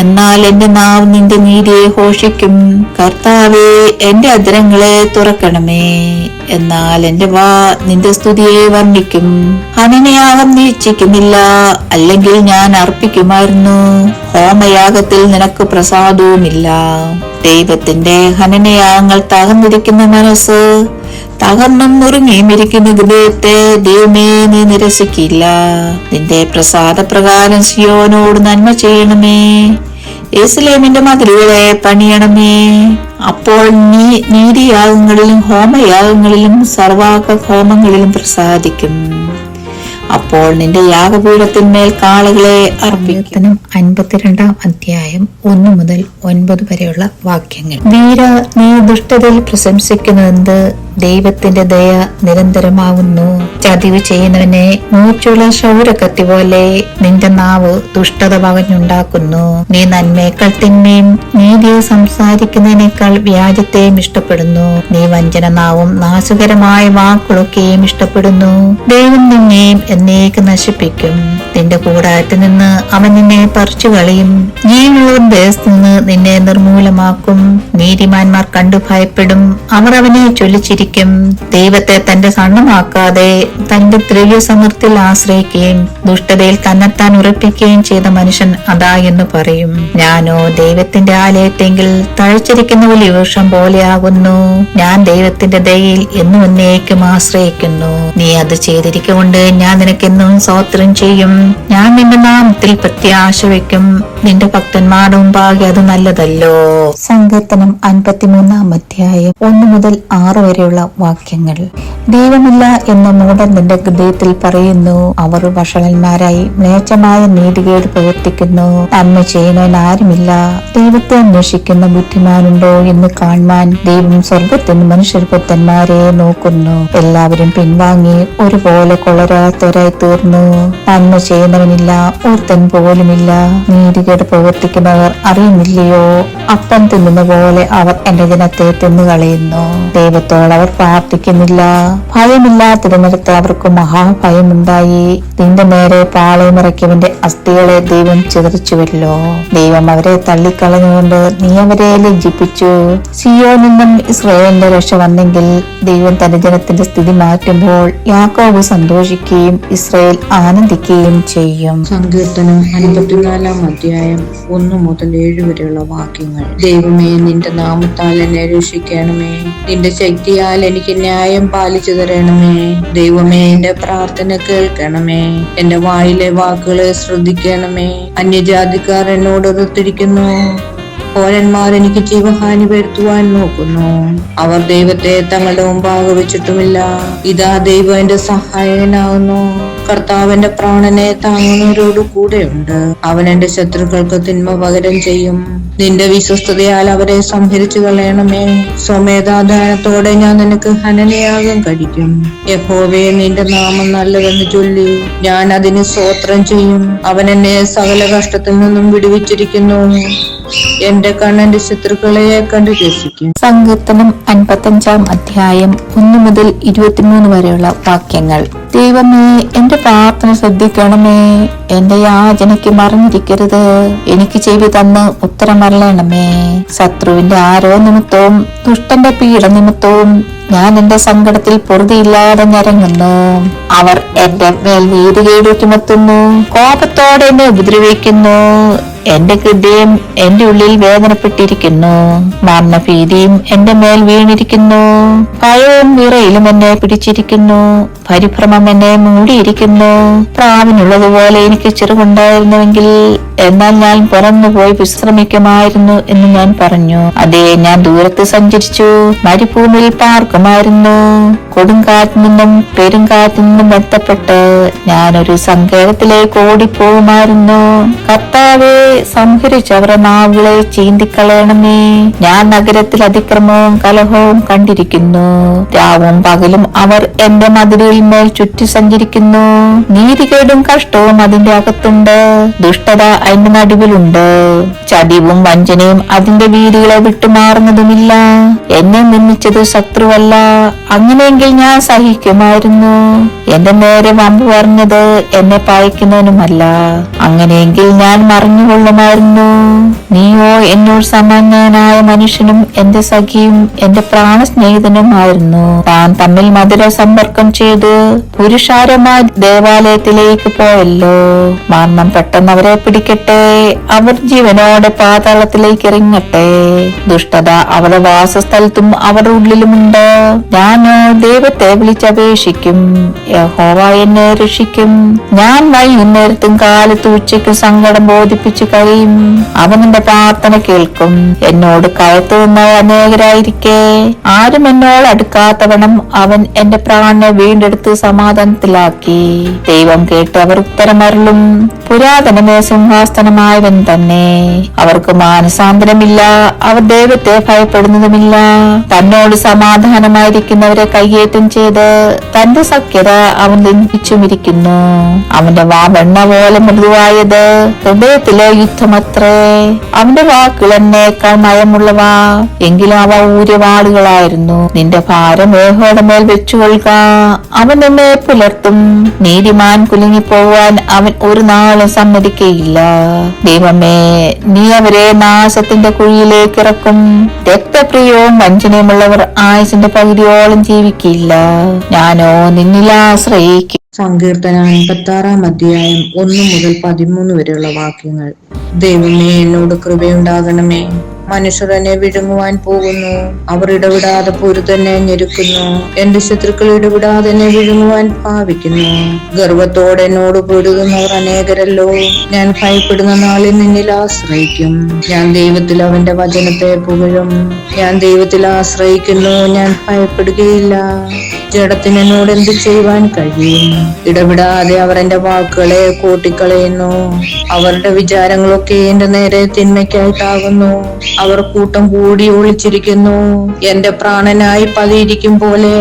എന്നാൽ എന്റെ നാവ് നിന്റെ നീതിയെ ഘോഷിക്കും. കർത്താവേ, എന്റെ അധരങ്ങളെ തുറക്കണമേ. എന്നാൽ എന്റെ വാ നിന്റെ സ്തുതിയെ വർണ്ണിക്കും. ഹനനയാഗം നീ ഇച്ഛിക്കുന്നില്ല, അല്ലെങ്കിൽ ഞാൻ അർപ്പിക്കുമായിരുന്നു. ഹോമയാഗത്തിൽ നിനക്ക് പ്രസാദവുമില്ല. ദൈവത്തിന്റെ ഹനനയാഗങ്ങൾ തകർന്നിരിക്കുന്ന മനസ്സ്, തകർന്നും നുറുങ്ങിയും ഇരിക്കുന്ന ഹൃദയത്തെ ദൈവമേ നീ നിരസിക്കില്ല. നിന്റെ പ്രസാദപ്രകാരം സിയോനോട് നന്മ ചെയ്യണമേ. യെരൂശലേമിന്റെ മതിലുകളെ പണിയണമേ. അപ്പോൾ നീ നീതിയാഗങ്ങളിലും ഹോമയാഗങ്ങളിലും സർവാംഗ ഹോമങ്ങളിലും പ്രസാദിക്കും. അപ്പോൾ നിന്റെ യാഗപീഠത്തിന്മേൽ കാളകളെ അർപ്പിക്കും. 52 അധ്യായം 1 മുതൽ 9 വരെയുള്ള വാക്യങ്ങൾ. വീര, നീ ദുഷ്ടതയിൽ പ്രശംസിക്കുന്നതെന്ത്? ദൈവത്തിന്റെ ദയ നിരന്തരമാവുന്നു. ചതിവ് ചെയ്യുന്നവനെ മൂർച്ചയുള്ള ക്ഷൗരക്കത്തി പോലെ നിന്റെ നാവ് ദുഷ്ടത പകഞ്ഞുണ്ടാക്കുന്നു. നീ നന്മയേക്കാൾ തിന്മയും നീതിയെ സംസാരിക്കുന്നതിനേക്കാൾ വ്യാജത്തെയും ഇഷ്ടപ്പെടുന്നു. നീ വഞ്ചന നാവും നാശകരമായ വാക്കുകളൊക്കെയും ഇഷ്ടപ്പെടുന്നു. ദൈവം നിന്നെയും എന്നേക്ക് നശിപ്പിക്കും. നിന്റെ കൂടാരത്തിൽ നിന്ന് അവൻ നിന്നെ പറിച്ചു കളയും. ജീവനുള്ളവൻ ദേശത്ത് നിന്ന് നിന്നെ നിർമൂലമാക്കും. നീതിമാന്മാർ കണ്ടു ഭയപ്പെടും. അവർ അവനെ ചൊല്ലിച്ചിരിക്കും. ദൈവത്തെ തന്റെ സണ്ണമാക്കാതെ തന്റെ ദ്രവ്യസമൃദ്ധിയിൽ ആശ്രയിക്കുകയും ദുഷ്ടതയിൽ തന്നെത്താൻ ഉറപ്പിക്കുകയും ചെയ്ത മനുഷ്യൻ അതാ എന്ന് പറയും. ഞാനോ ദൈവത്തിന്റെ ആലയത്തെങ്കിൽ തഴച്ചിരിക്കുന്ന ഒരു വൃക്ഷം പോലെയാകുന്നു. ഞാൻ ദൈവത്തിന്റെ ദയയിൽ എന്നും എന്നേക്കും ആശ്രയിക്കുന്നു. നീ അത് ചെയ്തിരിക്കൊണ്ട് ഞാൻ നിനക്കെന്നും സ്തോത്രം ചെയ്യും. ഞാൻ നിന്റെ നാമത്തിൽ പ്രത്യാശ വയ്ക്കും. നിന്റെ ഭക്തന്മാരുടെ മുമ്പാകെ അത് നല്ലതല്ലോ. സങ്കീർത്തനം 53 അധ്യായം 1 മുതൽ 6 വരെയുള്ള വാക്യങ്ങൾ. ദൈവമില്ല എന്ന മൂഢൻ നിന്റെ ഹൃദയത്തിൽ പറയുന്നു. അവർ വഷളന്മാരായി മ്ലേച്ഛമായ നീതികേട് പ്രവർത്തിക്കുന്നു. നന്മ ചെയ്യുന്നവൻ ആരുമില്ല. ദൈവത്തെ അന്വേഷിക്കുന്ന ബുദ്ധിമാനുണ്ടോ എന്ന് കാണുവാൻ ദൈവം സ്വർഗത്തിന് മനുഷ്യർപുത്തന്മാരെ നോക്കുന്നു. എല്ലാവരും പിൻവാങ്ങി ഒരുപോലെ കൊളരാത്തവരായി തീർന്നു. നന്മ ചെയ്യുന്നവനില്ല, ഒരുത്തൻ പോലുമില്ല. നീതികേട് പ്രവർത്തിക്കുന്നവർ അറിയുന്നില്ലയോ? അപ്പം തിന്നുന്ന പോലെ അവർ എന്റെ ജനത്തെ തിന്നുകളയുന്നു. ദൈവത്തോട് അവർ പ്രാർത്ഥിക്കുന്നില്ല. ഭയമില്ലാത്തിരുന്നിടത്ത് അവർക്ക് മഹാഭയമുണ്ടായി. നിന്റെ നേരെ പാളയമിറക്കിയവന്റെ അസ്ഥികളെ ദൈവം ചിതറിച്ചുവല്ലോ. ദൈവം അവരെ തള്ളിക്കളഞ്ഞുകൊണ്ട് നീ അവരെ ലജ്ജിപ്പിച്ചു. സിയോനിൽ നിന്നും ഇസ്രായേലിന്റെ രക്ഷ വന്നെങ്കിൽ ദൈവം തന്റെ ജനത്തിന്റെ സ്ഥിതി മാറ്റുമ്പോൾ യാക്കോബ് സന്തോഷിക്കുകയും ഇസ്രായേൽ ആനന്ദിക്കുകയും ചെയ്യും. സങ്കീർത്തനം 54 അധ്യായം 1 മുതൽ 7 വരെയുള്ള വാക്യങ്ങൾ. ദൈവമേ, നിന്റെ നാമത്താൽ എന്നെ രക്ഷിക്കണമേ. നിന്റെ ശക്തിയാൽ എനിക്ക് ന്യായം പാലിച്ചു തരണമേ. ദൈവമേ, എന്റെ പ്രാർത്ഥന കേൾക്കണമേ. എന്റെ വായിലെ വാക്കുകളെ ശ്രദ്ധിക്കണമേ. അന്യജാതിക്കാർ എന്നോട് എതിർത്തിരിക്കുന്നു. പൗരന്മാർ എനിക്ക് ജീവഹാനി വരുത്തുവാൻ നോക്കുന്നു. അവർ ദൈവത്തെ തങ്ങളുടെ മുമ്പാകെ വെച്ചിട്ടുമില്ല. ഇതാ ദൈവം എന്റെ സഹായകനാകുന്നു. കർത്താവിന്റെ പ്രാണനെ താങ്ങുന്നവരോട് കൂടെയുണ്ട്. അവൻ എന്റെ ശത്രുക്കൾക്ക് തിന്മ പകരം ചെയ്യും. നിന്റെ വിശ്വസ്തതയാൽ അവരെ സംഹരിച്ചു കളയണമേ. സ്വമേധാധാനത്തോടെ ഞാൻ നിനക്ക് ഹനനയാഗം കഴിക്കും. യഹോവേ, നിന്റെ നാമം നല്ലതെന്ന് ചൊല്ലി ഞാൻ അതിന് സ്തോത്രം ചെയ്യും. അവൻ എന്നെ സകല കഷ്ടത്തിൽ നിന്നും വിടുവിച്ചിരിക്കുന്നു. എന്റെ കണ്ണെന്റെ ശത്രുക്കളെ കണ്ടു രസിക്കും. സങ്കീർത്തനം 55 അധ്യായം 1 മുതൽ 23 വരെയുള്ള വാക്യങ്ങൾ. ദൈവമേ, എന്റെ പ്രാർത്ഥന ശ്രദ്ധിക്കണമേ. എന്റെ യാചനയ്ക്ക് മറിഞ്ഞിരിക്കരുത്. എനിക്ക് ചെവി തന്ന് ഉത്തരമറിയണമേ. ശത്രുവിന്റെ ആരോ നിമിത്തവും ദുഷ്ടന്റെ പീഡ നിമിത്തവും ഞാൻ എന്റെ സങ്കടത്തിൽ പൊറുതിയില്ലാതെ ഞരങ്ങുന്നു. അവർ എന്റെ മേൽ നീതികേട് ചുമത്തുന്നു. കോപത്തോടെ എന്നെ ഉപദ്രവിക്കുന്നു. എന്റെ ഹൃദയം എന്റെ ഉള്ളിൽ വേദനപ്പെട്ടിരിക്കുന്നു. മരണഭീതിയും എന്റെ മേൽ വീണിരിക്കുന്നു. ഭയവും വിറയിലും എന്നെ പിടിച്ചിരിക്കുന്നു. പരിഭ്രമം എന്നെ മൂടിയിരിക്കുന്നു. പ്രാവിനുള്ളതുപോലെ എനിക്ക് ചിറകുണ്ടായിരുന്നുവെങ്കിൽ എന്നാൽ ഞാൻ പുറന്നുപോയി വിശ്രമിക്കുമായിരുന്നു എന്ന് ഞാൻ പറഞ്ഞു. അതേ, ഞാൻ ദൂരത്ത് സഞ്ചരിച്ചു മരുഭൂമിയിൽ പാർക്കുമായിരുന്നു. കൊടുങ്കാറ്റിൽ നിന്നും പെരുങ്കാറ്റിൽ നിന്നും എത്തപ്പെട്ട് ഞാനൊരു സങ്കേതത്തിലേക്ക് ഓടിപ്പോകുമായിരുന്നു. കർത്താവേ, സംഹരിച്ചവരുടെ നാവുകളെ ചീന്തിക്കളയണമേ. ഞാൻ നഗരത്തിൽ അതിക്രമവും കലഹവും കണ്ടിരിക്കുന്നു. രാവും പകലും അവർ എന്റെ മതിലുകളിൽ മേൽ ചുറ്റി സഞ്ചരിക്കുന്നു. നീതികേടും കഷ്ടവും അതിന്റെ അകത്തുണ്ട്. ദുഷ്ടത അതിന്റെ നടുവിലുണ്ട്. ചതിവും വഞ്ചനയും അതിന്റെ വീടുകളെ വിട്ടുമാറുന്നതുമില്ല. എന്നെ നിന്ദിച്ചത് ശത്രുവല്ല. അങ്ങനെയെങ്കിൽ ഞാൻ സഹിക്കുമായിരുന്നു. എന്റെ നേരെ വമ്പ് പറഞ്ഞത് എന്നെ പഴിക്കുന്നവനുമല്ല. അങ്ങനെയെങ്കിൽ ഞാൻ മറിഞ്ഞുകൊള്ളുമായിരുന്നു. നീയോ എന്നോട് സമാനനായ മനുഷ്യനും എന്റെ സഖിയും എന്റെ പ്രാണസ്നേഹിതനുമായിരുന്നു. താൻ തമ്മിൽ മധുര സമ്പർക്കം ചെയ്ത് പുരുഷാരമായ ദേവാലയത്തിലേക്ക് പോയല്ലോ. മരണം പെട്ടെന്ന് അവരെ പിടിക്കട്ടെ. അവർ ജീവനോടെ പാതാളത്തിലേക്ക് ഇറങ്ങട്ടെ. ദുഷ്ടത അവരുടെ വാസസ്ഥലത്തും അവരുടെ ഉള്ളിലുമുണ്ട്. ഞാനോ ദൈവത്തെ വിളിച്ചപേക്ഷിക്കും. യഹോവ എന്നെ രക്ഷിക്കും. ഞാൻ വൈകുന്നേരത്തും കാലത്ത് ഉച്ചയ്ക്ക് സങ്കടം ബോധിപ്പിച്ചു കഴിയും. അവൻ എന്റെ പ്രാർത്ഥന കേൾക്കും. എന്നോട് കയത്തു നിന്ന അനേകരായിരിക്കെ ആരും എന്നോട് അടുക്കാത്തവണ്ണം അവൻ എന്റെ പ്രാണനെ വീണ്ടെടുത്ത് സമാധാനത്തിലാക്കി. ദൈവം കേട്ട് അവർ ഉത്തരമരുളും. പുരാതനമേ സിംഹാസനമായവൻ തന്നെ. അവർക്ക് മാനസാന്തരമില്ല, അവർ ദൈവത്തെ ഭയപ്പെടുന്നതുമില്ല. തന്നോട് സമാധാനമായിരിക്കുന്നവരെ കയ്യേറ്റം ചെയ്ത് തന്റെ സഖ്യത അവൻ ലംഘിച്ചുമിരിക്കുന്നു. അവന്റെ വാ വെണ്ണ പോലെ മൃദുവായത്, ഹൃദയത്തിലെ യുദ്ധമത്രേ. അവന്റെ വാക്കുകൾ എന്നേക്കാൾ മയമുള്ളവ, എങ്കിലും അവ ഊര്യവാളുകളായിരുന്നു. നിന്റെ ഭാരം യഹോവയുടെ മേൽ വെച്ചുകൊള്ളുക, അവൻ നിന്നെ പുലർത്തും. നീതിമാൻ കുലുങ്ങിപ്പോവാൻ അവൻ ഒരു നാളും സമ്മതിക്കയില്ല. ദൈവമേ, നീ അവരെ നാശത്തിന്റെ കുഴിയിലേക്ക് ഇറക്കും. രക്തപ്രിയവും വഞ്ചനയുമുള്ളവർ ആയുസിന്റെ പകുതിയോളം ജീവിക്കില്ല. ഞാനോ നിന്നിൽ ആശ്രയിക്കും. സങ്കീർത്തനം 56-ാം അധ്യായം 1 മുതൽ 13 വരെയുള്ള വാക്യങ്ങൾ. ദൈവമേ, എന്നോട് കൃപയുണ്ടാകണമേ. മനുഷ്യർ എന്നെ വിഴുങ്ങുവാൻ പോകുന്നു. അവർ ഇടവിടാതെ പൊരുതന്നെ ഞെരുക്കുന്നു. എന്റെ ശത്രുക്കൾ ഇടവിടാതെ എന്നെ വിഴുങ്ങുവാൻ ഭാവിക്കുന്നു. ഗർവത്തോടെ എന്നോട് പൊരുതുന്നവർ അനേകരല്ലോ. ഞാൻ ഭയപ്പെടുന്ന നാളിൽ നിന്നിൽ ആശ്രയിക്കും. ഞാൻ ദൈവത്തിൽ അവന്റെ വചനത്തെ പുകഴും. ഞാൻ ദൈവത്തിൽ ആശ്രയിക്കുന്നു, ഞാൻ ഭയപ്പെടുകയില്ല. ജഡത്തിന് എന്നോട് എന്ത് ചെയ്യുവാൻ കഴിയും? ഇടവിടാതെ അവർ എന്റെ വാക്കുകളെ കൂട്ടിക്കളയുന്നു. അവരുടെ വിചാരങ്ങളൊക്കെ എന്റെ നേരെ തിന്മയ്ക്കായിട്ടാകുന്നു. അവർ കൂട്ടം കൂടി ഒളിച്ചിരിക്കുന്നു. എന്റെ പ്രാണനായി പതിയിരിക്കും പോലെ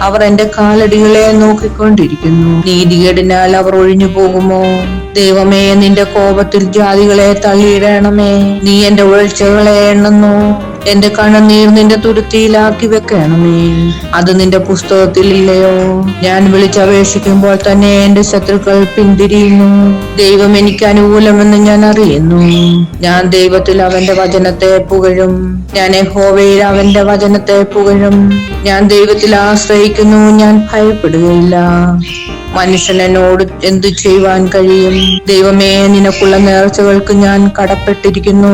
അവർ എന്റെ കാലടികളെ നോക്കിക്കൊണ്ടിരിക്കുന്നു. നീതികേടിനാൽ അവർ ഒഴിഞ്ഞു പോകുമോ? ദൈവമേ, നിന്റെ കോപത്തിൽ ജാതികളെ തള്ളിയിടണമേ. നീ എന്റെ ഉഴൽച്ചകളെ എണ്ണുന്നു. എന്റെ കണ്ണുനീർ നിന്റെ തുരുത്തിയിലാക്കി വെക്കണമേ. അത് നിന്റെ പുസ്തകത്തിൽ ഇല്ലയോ? ഞാൻ വിളിച്ചപേക്ഷിക്കുമ്പോൾ തന്നെ എന്റെ ശത്രുക്കൾ പിന്തിരിയുന്നു. ദൈവം എനിക്ക് അനുകൂലമെന്ന് ഞാൻ അറിയുന്നു. ഞാൻ ദൈവത്തിൽ അവന്റെ വചനത്തെ പുകഴും. ഞാൻ യഹോവയിൽ അവന്റെ വചനത്തെ പുകഴും. ഞാൻ ദൈവത്തിൽ ആശ്രയിക്കുന്നു, ഞാൻ ഭയപ്പെടുകയില്ല. മനുഷ്യൻ എന്നോട് എന്തു ചെയ്യുവാൻ കഴിയും? ദൈവമേ, നിനക്കുള്ള നേർച്ചകൾക്ക് ഞാൻ കടപ്പെട്ടിരിക്കുന്നു.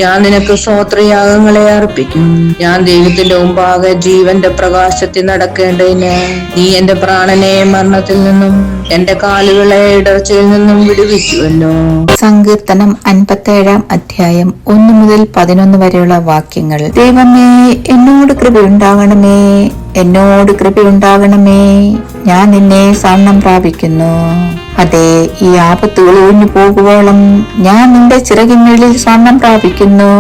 ഞാൻ നിനക്ക് സ്തോത്രയാഗങ്ങളെ അർപ്പിക്കും. ഞാൻ ദൈവത്തിന്റെ മുമ്പാകെ ജീവന്റെ പ്രകാശത്തിൽ നടക്കേണ്ടതിന് നീ എന്റെ പ്രാണനെ മരണത്തിൽ നിന്നും എന്റെ കാലുകളെ ഇടർച്ചയിൽ നിന്നും വിടുവിച്ചുവല്ലോ. സങ്കീർത്തനം 57-ാം അധ്യായം 1 മുതൽ 11 വരെയുള്ള വാക്യങ്ങൾ. ദൈവമേ, എന്നോട് കൃപയുണ്ടാകണമേ. എന്നോട് കൃപയുണ്ടാകണമേ. ഞാൻ നിന്നെ ശരണം പ്രാപിക്കുന്നു. അതെ, ഈ ആപത്തുകൾ ഒഴിഞ്ഞു പോകുവോളം ഞാൻ നിന്റെ ചിറകിനുള്ളിൽ ശരണം പ്രാപിക്കുന്നു.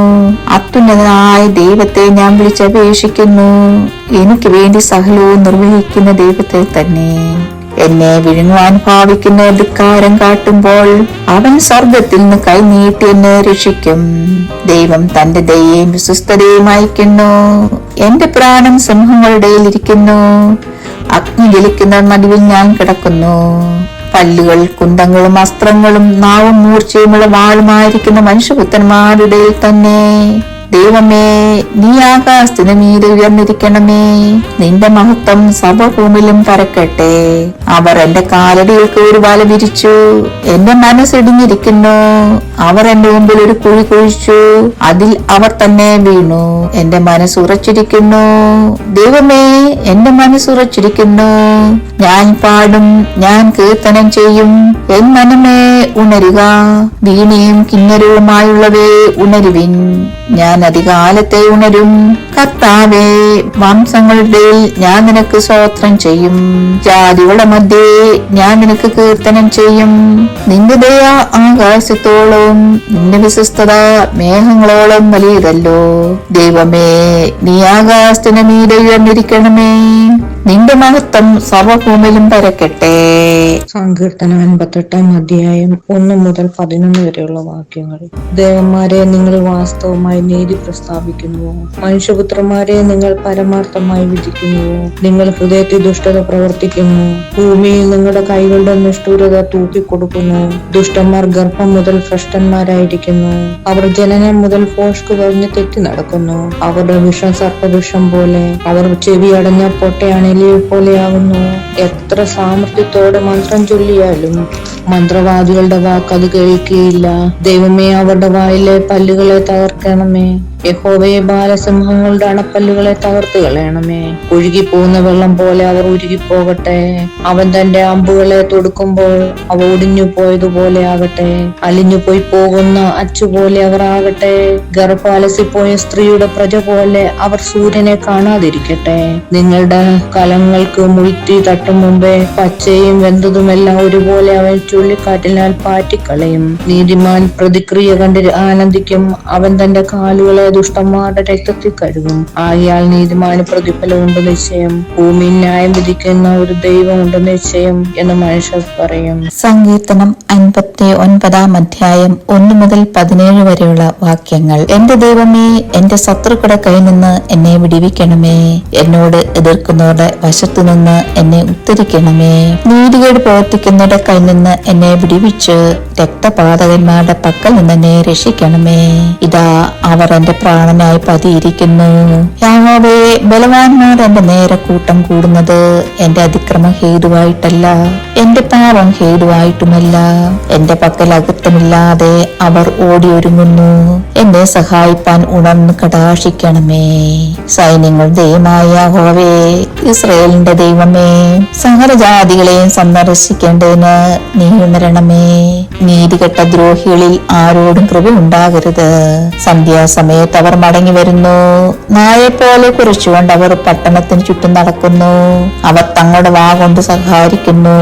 അത്യുന്നതനായ ദൈവത്തെ ഞാൻ വിളിച്ചപേക്ഷിക്കുന്നു. എനിക്ക് വേണ്ടി സകലവും നിർവഹിക്കുന്ന ദൈവത്തെ തന്നെ. എന്നെ വിഴുങ്ങുവാൻ ഭാവിക്കുന്ന ധിക്കാരം കാട്ടുമ്പോൾ അവൻ സ്വർഗത്തിൽ നിന്ന് കൈനീട്ടി എന്നെ രക്ഷിക്കും. ദൈവം തന്റെ ദയയും വിശ്വസ്തതയും അയക്കുന്നു. എന്റെ പ്രാണൻ സിംഹങ്ങളുടെ ഇരിക്കുന്നു. അഗ്നി ജ്വലിക്കുന്ന നടുവിൽ ഞാൻ കിടക്കുന്നു. പല്ലുകൾ കുന്തങ്ങളും അസ്ത്രങ്ങളും നാവും മൂർച്ചയുമുള്ള വാളുമായിരിക്കുന്ന മനുഷ്യപുത്രന്മാരുടെ തന്നെ. ദൈവമേ, നീ ആകാശത്തിന് മീതെ ഉയർന്നിരിക്കണമേ. നിന്റെ മഹത്വം സർവഭൂമിയിലും പരക്കട്ടെ. അവർ എന്റെ കാലടികൾക്ക് ഒരു വല വിരിച്ചു. എന്റെ മനസ്സിടിഞ്ഞിരിക്കുന്നു. അവർ എന്റെ മുമ്പിൽ ഒരു കുഴി കുഴിച്ചു. അതിൽ അവർ തന്നെ വീണു. എന്റെ മനസ്സുറച്ചിരിക്കുന്നു. ദൈവമേ, എന്റെ മനസ്സുറച്ചിരിക്കുന്നു. ഞാൻ പാടും, ഞാൻ കീർത്തനം ചെയ്യും. എൻ മനമേ ഉണരുക. വീണയും കിന്നരവുമായുള്ളവേ ഉണരുവിൻ. ഞാൻ അധികാലത്തെ ഉണരും. കർത്താവേ, വംശങ്ങളുടെ ഞാൻ നിനക്ക് സ്തോത്രം ചെയ്യും. ജാതികളുടെ മധ്യേ ഞാൻ നിനക്ക് കീർത്തനം ചെയ്യും. നിന്റെ ദയ ആകാശത്തോളം, നിന്റെ വിശ്വസ്തത മേഘങ്ങളോളം വലിയതല്ലോ. ദൈവമേ, നീ ആകാശത്തിന് മീതെ ഉയർന്നിരിക്കണമേ. നിന്റെ മഹത്വം സർവഭൂമിയിലും പരക്കട്ടെ. സങ്കീർത്തനം 58-ാം അധ്യായം 1 മുതൽ 11 വരെയുള്ള വാക്യങ്ങൾ. ദേവന്മാരെ, നിങ്ങൾ വാസ്തവമായി നീതി പ്രസ്താവിക്കുന്നുവോ? മനുഷ്യപുത്രന്മാരെ, നിങ്ങൾ പരമാർത്ഥമായി വിധിക്കുന്നുവോ? നിങ്ങൾ ഹൃദയത്തിൽ ദുഷ്ടത പ്രവർത്തിക്കുന്നു. ഭൂമിയിൽ നിങ്ങളുടെ കൈകളുടെ നിഷ്ഠൂരത തൂക്കിക്കൊടുക്കുന്നു. ദുഷ്ടന്മാർ ഗർഭം മുതൽ ഭ്രഷ്ടന്മാരായിരിക്കുന്നു. അവർ ജനനം മുതൽ ഭോഷ്ക് പറഞ്ഞ് തെറ്റി നടക്കുന്നു. അവരുടെ വിഷം സർപ്പവിഷം പോലെ, അവർ ചെവി അടഞ്ഞ പൊട്ടയാണ് പോലെയാകുന്നു. എത്ര സാമർത്ഥ്യത്തോടെ മന്ത്രം ചൊല്ലിയാലും മന്ത്രവാദികളുടെ വാക്ക് അത് കേൾക്കുകയില്ല. ദൈവമേ, അവരുടെ വായിലെ പല്ലുകളെ തകർക്കണമേ. യഹോവയെ ബാലസിംഹങ്ങളുടെ അണപ്പല്ലുകളെ തകർത്ത് കളയണമേ. ഒഴുകിപ്പോകുന്ന വെള്ളം പോലെ അവർ ഉരുകിപ്പോകട്ടെ. അവൻ തന്റെ അമ്പുകളെ തൊടുക്കുമ്പോൾ അവ ഒടിഞ്ഞു പോയതുപോലെ ആകട്ടെ. അലിഞ്ഞുപോയി പോകുന്ന അച്ചുപോലെ അവർ ആകട്ടെ. ഗർഭാലസിപ്പോയ സ്ത്രീയുടെ പ്രജ പോലെ അവർ സൂര്യനെ കാണാതിരിക്കട്ടെ. നിങ്ങളുടെ കലങ്ങൾക്ക് മുൾത്തി തട്ടും മുമ്പേ പച്ചയും വെന്തതുമെല്ലാം ഒരുപോലെ അവൻ ചുഴലിക്കാറ്റിനാൽ പാറ്റിക്കളയും. നീതിമാൻ പ്രതിക്രിയ കണ്ട് ആനന്ദിക്കും. അവൻ തന്റെ കാലുകളെ ദുഷ്ടന്മാരുടെ രക്തത്തിൽ കഴുകും. ആകയാൽ നീതിമാന് പ്രതിഫലമുണ്ട് നിശ്ചയം. ഭൂമിയിൽ ന്യായം വിധിക്കുന്ന ഒരു ദൈവമുണ്ട് നിശ്ചയം എന്ന് മനുഷ്യർ പറയും. സങ്കീർത്തനം 59 അധ്യായം 1 മുതൽ 17 വരെയുള്ള വാക്യങ്ങൾ. എന്റെ ദൈവമേ, എന്റെ ശത്രുക്കളുടെ കയ്യിൽ നിന്ന് എന്നെ വിടിവിക്കണമേ. എന്നോട് എതിർക്കുന്നവരുടെ വശത്തു നിന്ന് എന്നെ ഉദ്ധരിക്കണമേ. നീതികേട് പ്രവർത്തിക്കുന്നവരുടെ കയ്യിൽ നിന്ന് എന്നെ വിടിവിച്ച് രക്തപാതകന്മാരുടെ പക്കൽ നിന്ന് എന്നെ രക്ഷിക്കണമേ. ഇതാ അവർ എന്റെ പ്രാണനായി പതിയിരിക്കുന്നു. യഹോവേ, ബലവാന്മാർ എന്റെ നേരെ കൂട്ടം കൂടുന്നത് എന്റെ അതിക്രമം ഹേതുവായിട്ടല്ല, എന്റെ പാപം ഹേതുവായിട്ടുമല്ല. എന്റെ പക്കൽ അകൃത്യമില്ലാതെ അവർ ഓടിയൊരുങ്ങുന്നു. എന്നെ സഹായിപ്പാൻ ഉണർന്ന് കടാക്ഷിക്കണമേ. സൈന്യങ്ങൾ ദൈവമായ യഹോവേ, ഇസ്രായേലിന്റെ ദൈവമേ, സകല ജാതികളെയും സന്ദർശിക്കേണ്ടതിന് നീ ഉണരണമേ. നീതികെട്ട ദ്രോഹികളിൽ ആരോടും കൃപ ഉണ്ടാകരുത്. സന്ധ്യാസമയത്ത് അവർ മടങ്ങി വരുന്നു. നായെപ്പോലെ കുറിച്ചുകൊണ്ട് അവർ പട്ടണത്തിന് ചുറ്റും നടക്കുന്നു. അവർ തങ്ങളുടെ വാ കൊണ്ട് സഹായിക്കുന്നു.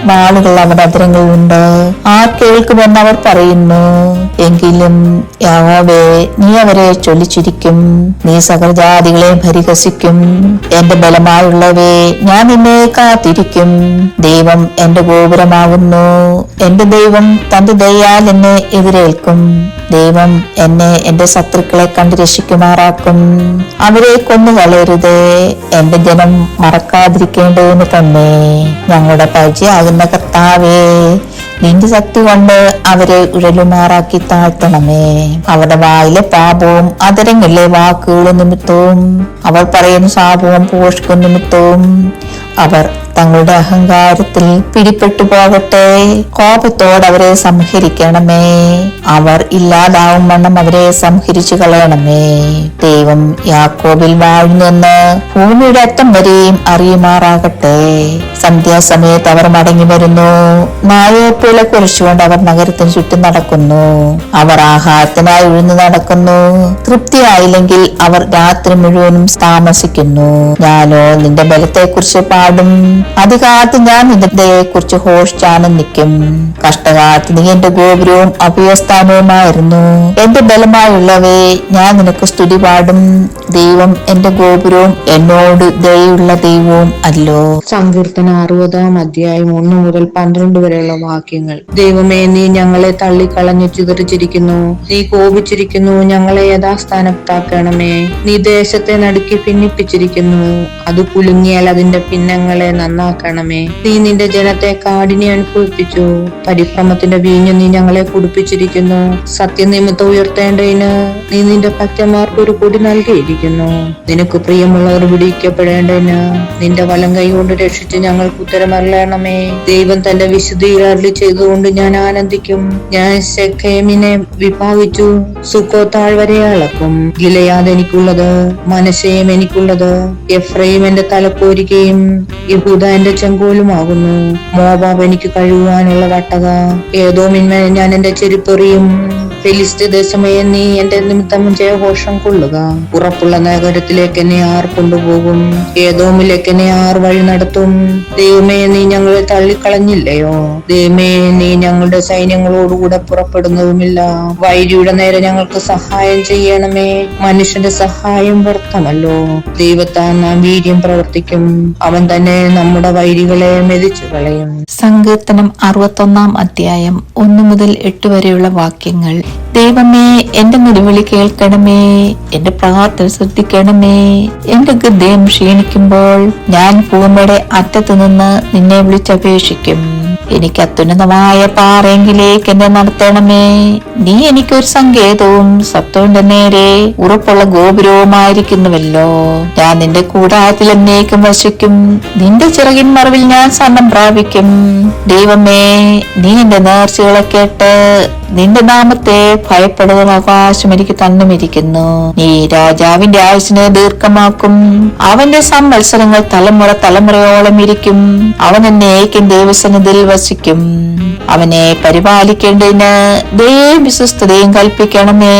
വാളുകൾ അവരുടെ അതിരങ്ങളിലുണ്ട്. ആർ കേൾക്കുമെന്ന് അവർ പറയുന്നു. എങ്കിലും യഹോവേ, നീ അവരെ ചൊല്ലിച്ചിരിക്കും. നീ സകല ജാതികളെയും പരിഹസിക്കും. എന്റെ ബലമായുള്ളവേ, ഞാൻ നിന്നെ കാത്തിരിക്കും. ദൈവം എന്റെ ഗോപുരമാകുന്നു. എന്റെ ദൈവം തന്റെ ദയാൽ എന്നെ എതിരേൽക്കും. ദൈവം എന്നെ എന്റെ ശത്രുക്കളെ കണ്ട് രക്ഷിക്കുമാറാക്കും. അവരെ കൊന്നുകളയരുതേ. എന്റെ ജനം മറക്കാതിരിക്കേണ്ടതിന് തന്നെ. ഞങ്ങളുടെ പരിചയമാകുന്ന കർത്താവേ, നിന്റെ ശക്തി കൊണ്ട് അവരെ ഉഴലുമാറാക്കി താഴ്ത്തണമേ. അവരുടെ വായിലെ പാപവും അതരങ്ങളിലെ വാക്കുകളും നിമിത്തവും അവർ പറയുന്ന ശാപവും പോഷക നിമിത്തവും അവർ തങ്ങളുടെ അഹങ്കാരത്തിൽ പിടിപ്പെട്ടു പോകട്ടെ. കോപത്തോടെ അവരെ സംഹരിക്കണമേ. അവർ ഇല്ലാതാവും വണ്ണം അവരെ സംഹരിച്ചു കളയണമേ. ദൈവം യാക്കോബിൽ വാഴുന്നെന്ന് ഭൂമിയുടെ അറ്റം വരെയും അറിയുമാറാകട്ടെ. സന്ധ്യാസമയത്ത് അവർ മടങ്ങി വരുന്നു. നായെപ്പോലെ കുറിച്ചുകൊണ്ട് അവർ നഗരത്തിന് ചുറ്റും നടക്കുന്നു. അവർ ആഹാരത്തിനായി ഉഴുന്നു നടക്കുന്നു. തൃപ്തിയായില്ലെങ്കിൽ അവർ രാത്രി മുഴുവനും താമസിക്കുന്നു. ഞാനോ നിന്റെ ബലത്തെ കുറിച്ച് പാടും. അധികാലത്ത് ഞാൻ നിന്റെ ദയയെ കുറിച്ച് ഘോഷിച്ചാനന്ദിക്കും. കഷ്ടകാലത്ത് നീ എന്റെ ഗോപുരവും അഭയസ്ഥാനവുമായിരുന്നു. എന്റെ ബലമായുള്ളവേ, ഞാൻ നിനക്ക് സ്തുതി പാടും. ദൈവം എന്റെ ഗോപുരവും എന്നോട് ദയുള്ള ദൈവവും അല്ലോ. സങ്കീർത്തനം 60 അധ്യായം 1 മുതൽ 12 വരെയുള്ള വാക്യങ്ങൾ. ദൈവമേ, നീ ഞങ്ങളെ തള്ളിക്കളഞ്ഞു ചിതറിച്ചിരിക്കുന്നു. നീ കോപിച്ചിരിക്കുന്നു. ഞങ്ങളെ യഥാസ്ഥാനത്താക്കണമേ. നീ ദേശത്തെ നടുക്കി ഭിന്നിപ്പിച്ചിരിക്കുന്നു. അത് കുലുങ്ങിയാൽ അതിന്റെ പിന്നങ്ങളെ നന്നാക്കണമേ. നീ നിന്റെ ജനത്തെ കാഠിന്യം അനുഭവിപ്പിച്ചു. പരിഭ്രമത്തിന്റെ വീഞ്ഞു നീ ഞങ്ങളെ കുടിപ്പിച്ചിരിക്കുന്നു. സത്യനിമിത്തം ഉയർത്തേണ്ടതിന് നീ നിന്റെ ഭക്തന്മാർക്ക് ഒരു കൊടി നൽകിയിരിക്കുന്നു. നിനക്ക് പ്രിയമുള്ളവർ വിടിയിക്കപ്പെടേണ്ടതിന് നിന്റെ വലം കൈ കൊണ്ട് രക്ഷിച്ച് ഞങ്ങൾക്ക് ഉത്തരമറിയണമേ. ദൈവം തന്റെ വിശുദ്ധിയിൽ അരുളി ചെയ്തുകൊണ്ട് ഞാൻ ആനന്ദിക്കും. ഞാൻ ശെഖേമിനെ വിഭാഗിച്ചു, സുക്കോത്ത് താഴ്വരയെ അളക്കും. ഗിലെയാദ് എനിക്കുള്ളത്, മനശ്ശെയും എനിക്കുള്ളത്. എഫ്രയീം എന്റെ തലപ്പോരികയും യഹൂദ എന്റെ ചെങ്കോലുമാകുന്നു. മോവാബ് എനിക്ക് കഴുകുവാനുള്ള വട്ടക. ഏദോമിന്മേൽ ഞാൻ എന്റെ ചെരുപ്പെറിയും. ഫെലിസ്ത്യ ദേശമേ, നീ എന്റെ നിമിത്തം ജയഘോഷം കൊള്ളുക. ഉറപ്പുള്ള നഗരത്തിലേക്ക് എന്നെ ആർ കൊണ്ടുപോകും? ഏദോമിലേക്ക് എന്നെ ആർ വഴി നടത്തും? ദൈവമേ, നീ ഞങ്ങളെ തള്ളിക്കളഞ്ഞില്ലയോ? ദൈവമേ, നീ ഞങ്ങളുടെ സൈന്യങ്ങളോടുകൂടെ പുറപ്പെടുന്നതുമില്ല. വൈരിയുടെ നേരെ ഞങ്ങൾക്ക് സഹായം ചെയ്യണമേ. മനുഷ്യന്റെ സഹായം വ്യർത്ഥമല്ലോ. ദൈവത്താൽ നാം വീര്യം പ്രവർത്തിക്കും. അവൻ തന്നെ നമ്മുടെ വൈരികളെ മെതിച്ചു കളയും. സങ്കീർത്തനം 61 അധ്യായം 1 മുതൽ 8 വരെയുള്ള വാക്യങ്ങൾ. ദൈവമേ, എന്റെ നിലവിളി കേൾക്കണമേ. എന്റെ പ്രാർത്ഥന ശ്രദ്ധിക്കണമേ. എന്റെ ഹൃദയം ക്ഷീണിക്കുമ്പോൾ ഞാൻ ഭൂമിയുടെ അറ്റത്തു നിന്ന് നിന്നെ വിളിച്ചപേക്ഷിക്കും. എനിക്ക് അത്യുന്നതമായ പാറയെങ്കിലേക്ക് എന്നെ നടത്തണമേ. നീ എനിക്കൊരു സങ്കേതവും സത്വന്റെ നേരെ ഉറപ്പുള്ള ഗോപുരവുമായിരിക്കുന്നുവല്ലോ. ഞാൻ നിന്റെ കൂടാരത്തിൽ എന്നേക്കും വസിക്കും. നിന്റെ ചിറകിൻ മറവിൽ ഞാൻ ശരണം പ്രാപിക്കും. ദൈവമേ, നീ എന്റെ നേർച്ചകളെ കേട്ട് നിന്റെ നാമത്തെ ഭയപ്പെടുന്ന അവകാശം എനിക്ക് തന്നുമിരിക്കുന്നു. നീ രാജാവിന്റെ ആയുസിനെ ദീർഘമാക്കും. അവന്റെ സംവത്സരങ്ങൾ തലമുറ തലമുറയോളം ഇരിക്കും. അവൻ എന്നേക്കും ദൈവസന്നിധിയിൽ വസിക്കും. അവനെ പരിപാലിക്കേണ്ടതിന് ദയയും വിശ്വസ്തതയും കൽപ്പിക്കണമേ.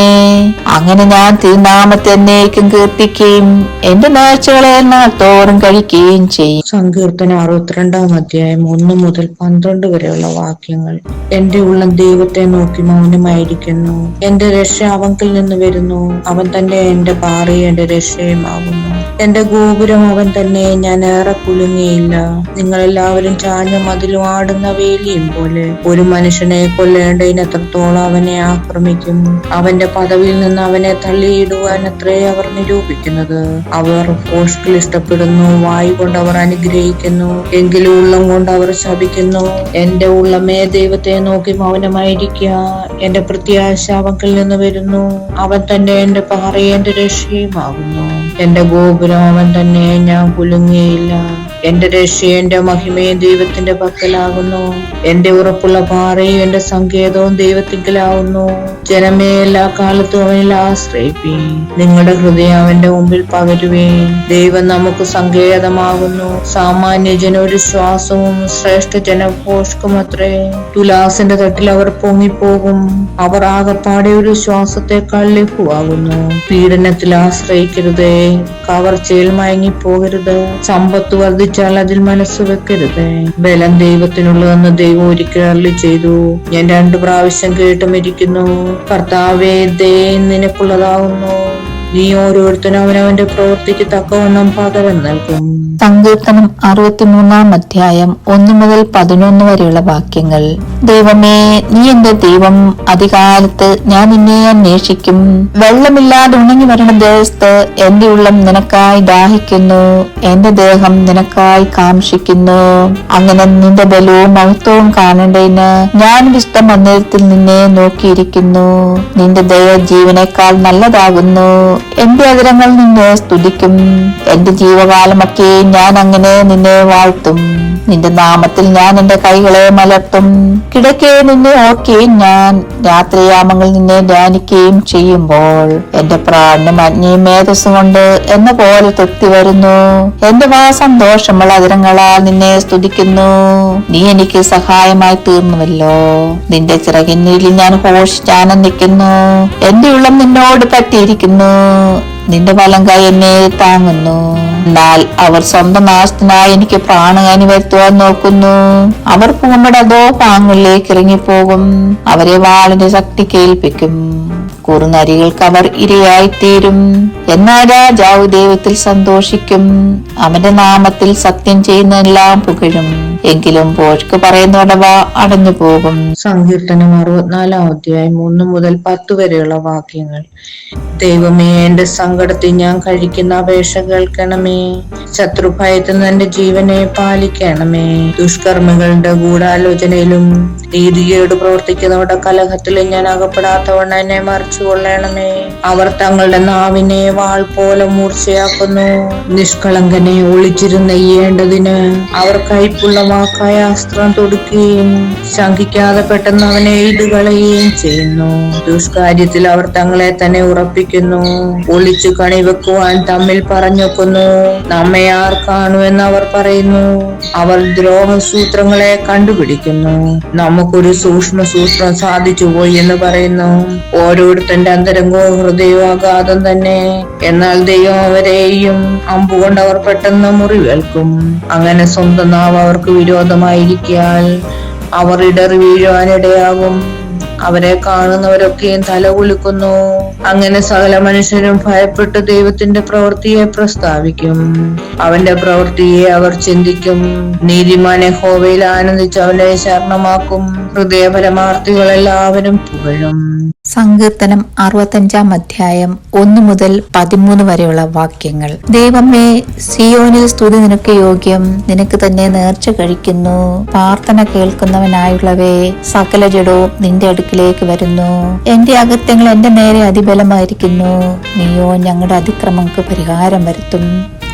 അങ്ങനെ ഞാൻ തിരുനാമത്തെ എന്നേക്കും കീർത്തിക്കുകയും എന്റെ നേർച്ചകളെ നാൾത്തോറും കഴിക്കുകയും ചെയ്യും. സങ്കീർത്തനം 62 അധ്യായം 1 മുതൽ 12 വരെയുള്ള വാക്യങ്ങൾ. എന്റെ ഉള്ളം ദൈവത്തെ നോക്കി മൗനമായിരിക്കുന്നു. എന്റെ രക്ഷ അവങ്കിൽ നിന്ന് വരുന്നു. അവൻ തന്നെ എന്റെ പാറയും എന്റെ രക്ഷയുമാകുന്നു. എന്റെ ഗോപുരം അവൻ തന്നെ. ഞാൻ ഏറെ കുലുങ്ങിയില്ല. നിങ്ങളെല്ലാവരും ചാഞ്ഞ മതിലും ആടുന്ന വേലിയും പോലെ ഒരു മനുഷ്യനെ കൊല്ലേണ്ടതിന് എത്രത്തോളം അവനെ ആക്രമിക്കും. അവന്റെ പദവിയിൽ നിന്ന് അവനെ തള്ളിയിടുവാൻ അത്രേ അവർ നിരൂപിക്കുന്നത്. അവർ ഭോഷ്കിൽ ഇഷ്ടപ്പെടുന്നു. വായു കൊണ്ട് അവർ അനുഗ്രഹിക്കുന്നു, എങ്കിലും ഉള്ളം കൊണ്ട് അവർ ശപിക്കുന്നു. എന്റെ ഉള്ളമേ, ദൈവത്തെ നോക്കി മൗനമായിരിക്കുക. എന്റെ പ്രത്യാശ അവങ്കിൽ നിന്ന് വരുന്നു. അവൻ തന്നെ എന്റെ പാറയും എന്റെ രക്ഷയുമാകുന്നു. എന്റെ ഗോപുരം അവൻ തന്നെ. ഞാൻ കുലുങ്ങിയില്ല. എന്റെ രക്ഷയും എന്റെ മഹിമയും ദൈവത്തിന്റെ പക്കലാകുന്നു. എന്റെ ഉറപ്പുള്ള പാറയും എന്റെ സങ്കേതവും ദൈവത്തിങ്കലാകുന്നു. ജനമേ, എല്ലാ കാലത്തും അവനിൽ ആശ്രയിപ്പീൻ. നിങ്ങളുടെ ഹൃദയം അവന്റെ മുമ്പിൽ പകരുവേൻ. ദൈവം നമുക്ക് സങ്കേതമാകുന്നു. സാമാന്യ ജന ഒരു ശ്വാസവും ശ്രേഷ്ഠ ജനഘോഷക്കുമത്രേ. തുലാസിന്റെ തട്ടിൽ അവർ പൊങ്ങിപ്പോകും. അവർ ആകപ്പാടെ ഒരു ശ്വാസത്തെക്കാൾ ലഘുവാകുന്നു. പീഡനത്തിൽ ആശ്രയിക്കരുതേ. കവർച്ചയിൽ മയങ്ങിപ്പോകരുത്. സമ്പത്ത് വർദ്ധിച്ചാൽ അതിൽ മനസ്സ് വെക്കരുത്. ബലം ദൈവത്തിനുള്ളതെന്ന് ദൈവം ഒരിക്കൽ അരുളി ചെയ്തു. ഞാൻ 2 പ്രാവശ്യം കേട്ടുമിരിക്കുന്നു. കർത്താവേ, ദയ നിനക്കുള്ളതാകുന്നു. നീ ഓരോരുത്തരും അവനവന്റെ പ്രവൃത്തിക്ക് തക്കവണ്ണം പകരം നൽകും. സങ്കീർത്തനം 63 അധ്യായം 1 മുതൽ 11 വരെയുള്ള വാക്യങ്ങൾ. ദൈവമേ, നീ എന്റെ ദൈവം. അധികാലത്ത് ഞാൻ നിന്നെ അന്വേഷിക്കും. വെള്ളമില്ലാതെ ഉണങ്ങി വരണ ദേശത്ത് എന്റെ ഉള്ളം നിനക്കായി ദാഹിക്കുന്നു. എന്റെ ദേഹം നിനക്കായി കാംക്ഷിക്കുന്നു. അങ്ങനെ നിന്റെ ബലവും മഹത്വവും കാണേണ്ടതിന് ഞാൻ വിശുദ്ധ മന്ദിരത്തിൽ നിന്നെ നോക്കിയിരിക്കുന്നു. നിന്റെ ദയ ജീവനേക്കാൾ നല്ലതാകുന്നു. എന്റെ അതിരങ്ങൾ നിന്നെ സ്തുതിക്കും. എന്റെ ജീവകാലമൊക്കെ ഞാൻ അങ്ങനെ നിന്നെ വാഴ്ത്തും. നിന്റെ നാമത്തിൽ ഞാൻ എന്റെ കൈകളെ മലർത്തും. കിടക്കെ നിന്നെ ഓർക്കുകയും ഞാൻ രാത്രിയാമങ്ങൾ നിന്നെ ധ്യാനിക്കുകയും ചെയ്യുമ്പോൾ എന്റെ പ്രാണനും അഗ്നിയും മേധസ്സും കൊണ്ട് എന്ന പോലെ തൃപ്തി വരുന്നു. എന്റെ സന്തോഷമുള്ള അതിരങ്ങളാൽ നിന്നെ സ്തുതിക്കുന്നു. നീ എനിക്ക് സഹായമായി തീർന്നുവല്ലോ. നിന്റെ ചിറകിന്നീലിൽ ഞാൻ ഘോഷിച്ചാനന്ദിക്കുന്നു. എന്റെ ഉള്ളം നിന്നോട് പറ്റിയിരിക്കുന്നു. നിന്റെ വലം കൈ എന്നെ താങ്ങുന്നു. എന്നാൽ അവർ സ്വന്തം നാശത്തിനായി എനിക്ക് പ്രാണഹാനി വരുത്തുവാൻ നോക്കുന്നു. അവർ പൂമയുടെ അതോ പാങ്ങളിലേക്ക് ഇറങ്ങിപ്പോകും. അവരെ വാളിന്റെ ശക്തി കേൾപ്പിക്കും. കുറുനരികൾക്ക് അവർ ഇരയായിത്തീരും. എന്നാൽ രാജാവ് ദൈവത്തിൽ സന്തോഷിക്കും. അവന്റെ നാമത്തിൽ സത്യം ചെയ്യുന്നതെല്ലാം പുകഴും. എങ്കിലും പോഷ്ക്ക് പറയുന്നവടവ അടഞ്ഞു പോകും. സങ്കീർത്തനം 64 അധ്യായം 1 മുതൽ 10 വരെയുള്ള വാക്യങ്ങൾ. ദൈവമേ, എന്റെ സങ്കടത്തിൽ ഞാൻ കഴിക്കുന്ന അപേക്ഷ കേൾക്കണമേ. ശത്രുഭയത്തിൽ നിന്ന് എന്റെ ജീവനെ പാലിക്കണമേ. ദുഷ്കർമ്മികളുടെ ഗൂഢാലോചനയിലും നീതികേട് പ്രവർത്തിക്കുന്നവരുടെ കലഹത്തിലും ഞാൻ അകപ്പെടാത്തവണ്ണം എന്നെ മറിച്ചുകൊള്ളണമേ. അവർ തങ്ങളുടെ നാവിനെ വാൾ പോലെ മൂർച്ചയാക്കുന്നു. നിഷ്കളങ്കനെ ഒളിച്ചിരുന്ന് നെയ്യേണ്ടതിന് അവർ കൈപ്പുള്ള വാക്കായ അസ്ത്രം തൊടുക്കുകയും ശങ്കിക്കാതെ പെട്ടെന്ന് അവനെ എഴുതുകളയുകയും ചെയ്യുന്നു. ദുഷ്കാര്യത്തിൽ അവർ തങ്ങളെ തന്നെ ഉറപ്പിക്കുന്നു. ഒളിച്ചു കണി വെക്കുവാൻ തമ്മിൽ പറഞ്ഞൊക്കുന്നു. നമ്മെ ആർ കാണുമെന്ന് അവർ പറയുന്നു. അവർ ദ്രോഹസൂത്രങ്ങളെ കണ്ടുപിടിക്കുന്നു. നമുക്കൊരു സൂക്ഷ്മം സാധിച്ചു പോയി എന്ന് പറയുന്നു. ഓരോരുത്തന്റെ അന്തരംഗവും ഹൃദയവാഘാതം തന്നെ. എന്നാൽ ദൈവം അവരെയും അമ്പുകൊണ്ട് അവർ പെട്ടെന്ന് മുറിവേൽക്കും. അങ്ങനെ സ്വന്തം നാവ് അവർക്ക് വിരോധമായിരിക്കാൻ അവർ ഇടറി വീഴുവാനിടയാകും. അവരെ കാണുന്നവരൊക്കെയും തല കുലുക്കുന്നു. അങ്ങനെ സകല മനുഷ്യരും ഭയപ്പെട്ട് ദൈവത്തിന്റെ പ്രവൃത്തിയെ പ്രസ്താവിക്കും. അവന്റെ പ്രവൃത്തിയെ അവർ ചിന്തിക്കും. നീതിമാനെ യഹോവയിൽ ആനന്ദിച്ച് അവനെ ശരണമാക്കും. ഹൃദയപരമാർത്ഥികൾ എല്ലാവരും പുകഴും. സങ്കീർത്തനം 65 അധ്യായം 1 മുതൽ 13 വരെയുള്ള വാക്യങ്ങൾ. ദൈവമേ, സിയോനിൽ സ്തുതി നിനക്ക് യോഗ്യം. നിനക്ക് തന്നെ നേർച്ച കഴിക്കുന്നു. പ്രാർത്ഥന കേൾക്കുന്നവനായുള്ളവേ, സകല ജഡവും നിന്റെ അടുക്കിലേക്ക് വരുന്നു. എന്റെ അകൃത്യങ്ങൾ എന്റെ നേരെ അതിബലമായിരിക്കുന്നു. നീയോ ഞങ്ങളുടെ അതിക്രമങ്ങൾക്ക് പരിഹാരം വരുത്തും.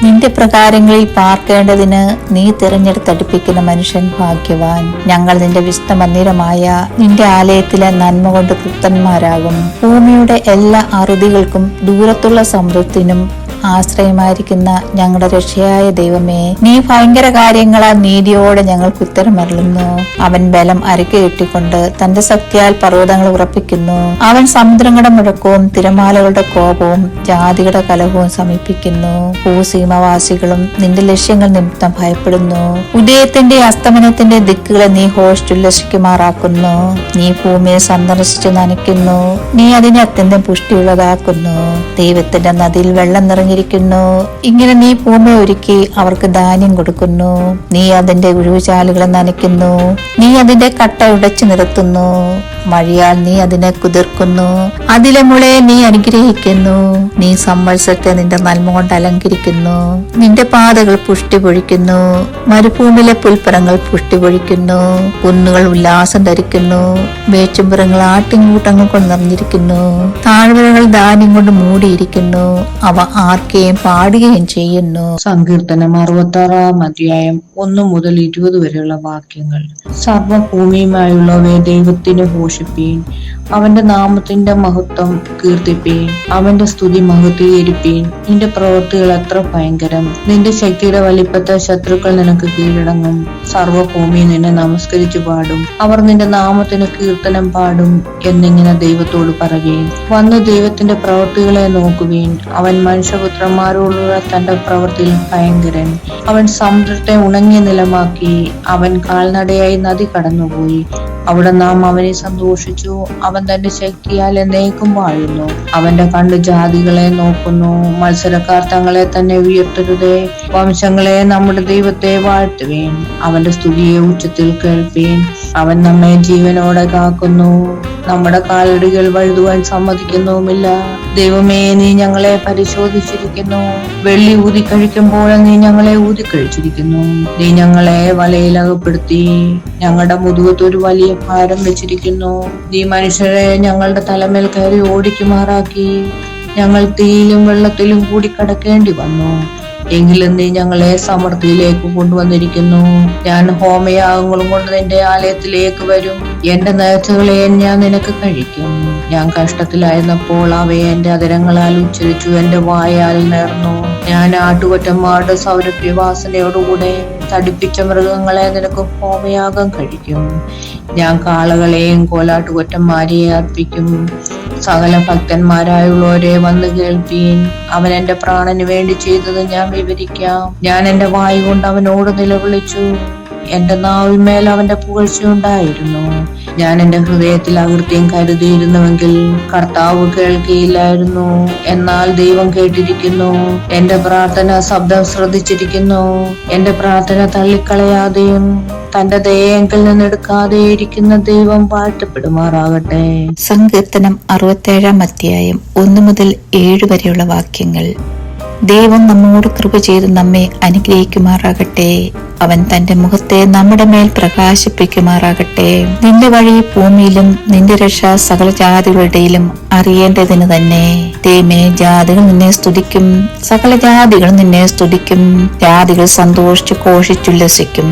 നിന്റെ പ്രകാരങ്ങളിൽ പാർക്കേണ്ടതിന് നീ തിരഞ്ഞെടുത്തടുപ്പിക്കുന്ന മനുഷ്യൻ ഭാഗ്യവാൻ. ഞങ്ങൾ നിന്റെ വിശുദ്ധ മന്ദിരമായ നിന്റെ ആലയത്തിലെ നന്മ കൊണ്ട് തൃപ്തന്മാരാകും. ഭൂമിയുടെ എല്ലാ അറുതികൾക്കും ദൂരത്തുള്ള സമൃദ്ധിനും ആശ്രയമായിരിക്കുന്ന ഞങ്ങളുടെ രക്ഷയായ ദൈവമേ, നീ ഭയങ്കര കാര്യങ്ങളാൽ നീതിയോടെ ഞങ്ങൾക്ക് ഉത്തരമരുളുന്നു. അവൻ ബലം അരക്ക് കെട്ടിക്കൊണ്ട് തന്റെ ശക്തിയാൽ പർവ്വതങ്ങൾ ഉറപ്പിക്കുന്നു. അവൻ സമുദ്രങ്ങളുടെ മുഴക്കവും തിരമാലകളുടെ കോപവും ജാതികളുടെ കലഹവും സമീപിക്കുന്നു. ഭൂസീമവാസികളും നിന്റെ ലക്ഷ്യങ്ങൾ നിമിത്തം ഭയപ്പെടുന്നു. ഉദയത്തിന്റെ അസ്തമനത്തിന്റെ ദിക്കുകളെ നീ ഹോഷ്ടുല്ലസിക്കുമാറാക്കുന്നു. നീ ഭൂമിയെ സന്ദർശിച്ച് നനയ്ക്കുന്നു. നീ അതിനെ അത്യന്തം പുഷ്ടിയുള്ളതാക്കുന്നു. ദൈവത്തിന്റെ നദിയിൽ വെള്ളം നിറഞ്ഞിരിക്കുന്നു. ഇങ്ങനെ നീ ഭൂമി ഒരുക്കി അവർക്ക് ധാന്യം കൊടുക്കുന്നു. നീ അതിന്റെ ഉഴുവുചാലുകളെ നനയ്ക്കുന്നു. നീ അതിന്റെ കട്ട ഉടച്ചു നിരത്തുന്നു. മഴയാൽ നീ അതിനെ കുതിർക്കുന്നു. അതിലെ മുളയെ നീ അനുഗ്രഹിക്കുന്നു. നീ സംവത്സരത്തെ നിന്റെ നന്മ കൊണ്ട് അലങ്കരിക്കുന്നു. നിന്റെ പാതകൾ പുഷ്ടി പൊഴിക്കുന്നു. മരുഭൂമിയിലെ പുൽപ്പറങ്ങൾ പുഷ്ടി പൊഴിക്കുന്നു. കുന്നുകൾ ഉല്ലാസം ധരിക്കുന്നു. മേച്ചുംപുറങ്ങൾ ആട്ടിൻകൂട്ടങ്ങൾ കൊണ്ട് നിറഞ്ഞിരിക്കുന്നു. താഴ്വരകൾ ധാന്യം കൊണ്ട് മൂടിയിരിക്കുന്നു. അവ ആർക്കെയും പാടുകയും ചെയ്യുന്നു. സങ്കീർത്തനം 66 അധ്യായം 1 മുതൽ 20 വരെയുള്ള വാക്യങ്ങൾ. സർവഭൂമിയുമായുള്ളവയെ ദൈവത്തിന് ഘോഷിപ്പീൻ. അവന്റെ നാമത്തിന്റെ മഹത്വം കീർത്തിപ്പീൻ. അവന്റെ സ്തുതി മഹത്വീകരിപ്പീൻ. നിന്റെ പ്രവൃത്തികൾ എത്ര ഭയങ്കരം! നിന്റെ ശക്തിയുടെ വലിപ്പത്തെ ശത്രുക്കൾ നിനക്ക് കീഴടങ്ങും. സർവഭൂമി നിന്നെ നമസ്കരിച്ചു പാടും. അവർ നിന്റെ നാമത്തിന് കീർത്തനം പാടും എന്നിങ്ങനെ ദൈവത്തോട് പറയുകയും വന്ന് ദൈവത്തിന്റെ പ്രവൃത്തികളെ നോക്കുവീൻ. അവൻ മനുഷ്യപുത്രന്മാരോടുള്ള തന്റെ പ്രവൃത്തിയിൽ ഭയങ്കരൻ. അവൻ സമുദ്രത്തെ ഉണങ്ങിയ നിലമാക്കി. അവൻ കാൽനടയായി നദി കടന്നുപോയി. അവിടെ നാം അവനെ സന്തോഷിച്ചു. അവൻ തന്റെ ശക്തിയാൽ എന്നേക്കും വാഴുന്നു. അവന്റെ കണ്ണ് ജാതികളെ നോക്കുന്നു. മത്സരക്കാർ തങ്ങളെ തന്നെ ഉയർത്തരുതേ. വംശങ്ങളെ നമ്മുടെ ദൈവത്തെ വാഴ്ത്തുവേൻ. അവന്റെ സ്തുതിയെ ഉച്ചത്തിൽ കേൾപ്പീൻ. അവൻ നമ്മെ ജീവനോടെ കാക്കുന്നു. നമ്മുടെ കാലടികൾ വഴുതുവാൻ സമ്മതിക്കുന്നുമില്ല. ദൈവമേ, നീ ഞങ്ങളെ പരിശോധിച്ചിരിക്കുന്നു. വെള്ളി ഊതിക്കഴിക്കുമ്പോൾ നീ ഞങ്ങളെ ഊതിക്കഴിച്ചിരിക്കുന്നു. നീ ഞങ്ങളെ വലയിലകപ്പെടുത്തി ഞങ്ങളുടെ മുതുകത്ത് ഒരു വലിയ ഭാരം വെച്ചിരിക്കുന്നു. നീ മനുഷ്യരെ ഞങ്ങളുടെ തലമേൽ കയറി ഓടിക്കുമാറാക്കി. ഞങ്ങൾ തീയിലും വെള്ളത്തിലും കൂടി കടക്കേണ്ടി വന്നു. എങ്കിലും നീ ഞങ്ങളെ സമൃദ്ധിയിലേക്ക് കൊണ്ടുവന്നിരിക്കുന്നു. ഞാൻ ഹോമയാഗങ്ങളും കൊണ്ട് നിന്റെ ആലയത്തിലേക്ക് വരും. എന്റെ നേർച്ചകളെ ഞാൻ നിനക്ക് കഴിക്കും. ഞാൻ കഷ്ടത്തിലായിരുന്നപ്പോൾ അവയെ എന്റെ അധരങ്ങളാൽ ഉച്ചരിച്ചു. എന്റെ വായാൽ നേർന്നു. ഞാൻ ആട്ടുകൊറ്റന്മാരുടെ സൗരഭ്യവാസനയോടുകൂടെ തടിപ്പിച്ച മൃഗങ്ങളെ നിനക്ക് ഹോമയാഗം കഴിക്കും. ഞാൻ കാളകളെയും കോലാട്ടുകൊറ്റന്മാരെയും അർപ്പിക്കും. സകല ഭക്തന്മാരായുള്ളവരെ വന്ന് കേൾപ്പീൻ. അവൻ എന്റെ പ്രാണന് വേണ്ടി ചെയ്തത് ഞാൻ വിവരിക്കാം. ഞാൻ എന്റെ വായു കൊണ്ട് അവനോട് നിലവിളിച്ചു. എന്റെ നാവിന്മേൽ അവന്റെ പുകഴ്ചയുണ്ടായിരുന്നു. ഞാൻ എന്റെ ഹൃദയത്തിൽ അകൃത്യം കരുതിയിരുന്നുവെങ്കിൽ കർത്താവ് കേൾക്കുകയില്ലായിരുന്നു. എന്നാൽ ദൈവം കേട്ടിരിക്കുന്നു. എന്റെ പ്രാർത്ഥന ശബ്ദം ശ്രദ്ധിച്ചിരിക്കുന്നു. എന്റെ പ്രാർത്ഥന തള്ളിക്കളയാതെയും തന്റെ ദയയെങ്കിൽ നിന്നെടുക്കാതെ ഇരിക്കുന്ന ദൈവം വാഴ്ത്തപ്പെടുമാറാകട്ടെ. സങ്കീർത്തനം 67 അധ്യായം 1 മുതൽ 7 വരെയുള്ള വാക്യങ്ങൾ. ദൈവം നമ്മോട് കൃപ ചെയ്ത് നമ്മെ അനുഗ്രഹിക്കുമാറാകട്ടെ. അവൻ തന്റെ മുഖത്തെ നമ്മുടെ മേൽ പ്രകാശിപ്പിക്കുമാറാകട്ടെ. നിന്റെ വഴി ഭൂമിയിലും നിന്റെ രക്ഷ സകല ജാതികളുടെയിലും അറിയേണ്ടതിന് തന്നെ. ദൈവമേ, ജാതികൾ നിന്നെ സ്തുതിക്കും. സകല ജാതികൾ നിന്നെ സ്തുതിക്കും. ജാതികൾ സന്തോഷിച്ച് ഘോഷിച്ചുല്ലസിക്കും.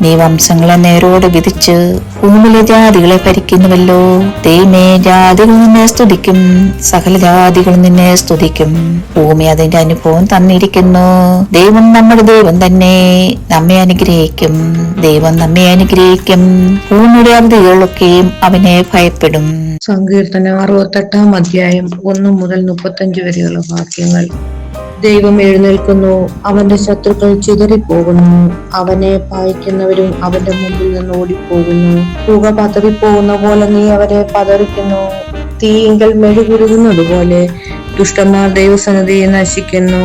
നീ വംശങ്ങളെ നേരോട് വിധിച്ച് ഭൂമിയിലെ ജാതികളെ ഭരിക്കുന്നുവല്ലോ. ദൈവമേ, ജാതികൾ നിന്നെ സ്തുതിക്കും. സകല ജാതികൾ നിന്നെ സ്തുതിക്കും. ഭൂമി അതിന്റെ അനുഭവം തന്നിരിക്കുന്നു. ദൈവം നമ്മുടെ ദൈവം തന്നെ നമ്മെ അനുഗ്രഹിക്കും. ദൈവം നമ്മെ അനുഗ്രഹിക്കും. ഭൂമിയുടെ അറുതികളൊക്കെയും അവനെ ഭയപ്പെടും. സങ്കീർത്തനം 68 അധ്യായം 1 മുതൽ 35 വരെയുള്ള വാക്യങ്ങൾ. ദൈവം എഴുന്നേൽക്കുന്നു. അവന്റെ ശത്രുക്കൾ ചിതറിപ്പോകുന്നു. അവനെ പായിക്കുന്നവരും അവന്റെ മുമ്പിൽ നിന്ന് ഓടിപ്പോകുന്നു. പുക പതറിപ്പോകുന്ന പോലെ നീ അവരെ പതറിക്കുന്നു. തീയിങ്കൽ മെഴുകുരുകുന്നത് പോലെ ദുഷ്ടന്മാർ ദൈവസന്നിധിയിൽ നശിക്കുന്നു.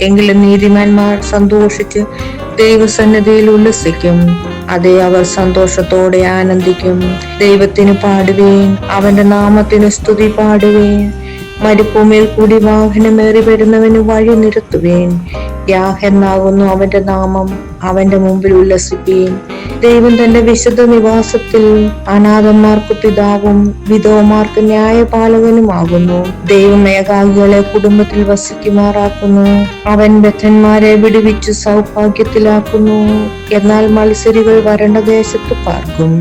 എങ്കിലും നീതിമാന്മാർ സന്തോഷിച്ച് ദൈവസന്നിധിയിൽ ഉല്ലസിക്കും. അതേ, അവർ സന്തോഷത്തോടെ ആനന്ദിക്കും. ദൈവത്തിന് പാടുവേൻ, അവന്റെ നാമത്തിന് സ്തുതി പാടുവേൻ. മരുഭൂമിയിൽ കൂടി വാഹനമേറി വരുന്നവന് വഴി നിരത്തുവേൻ. യാഹ് എന്നാകുന്നു അവന്റെ നാമം, അവന്റെ മുമ്പിൽ ഉല്ലസിപ്പീൻ. ദൈവം തന്റെ വിശുദ്ധ നിവാസത്തിൽ അനാഥന്മാർക്ക് പിതാവും വിധവമാർക്ക് ന്യായപാലകനുമാകുന്നു. ദൈവം ഏകാഗികളെ കുടുംബത്തിൽ വസിക്കുമാറാക്കുന്നു. അവൻ ബദ്ധന്മാരെ വിടുവിച്ച് സൗഭാഗ്യത്തിലാക്കുന്നു. എന്നാൽ മത്സരികൾ വരണ്ട ദേശത്ത് പാർക്കും.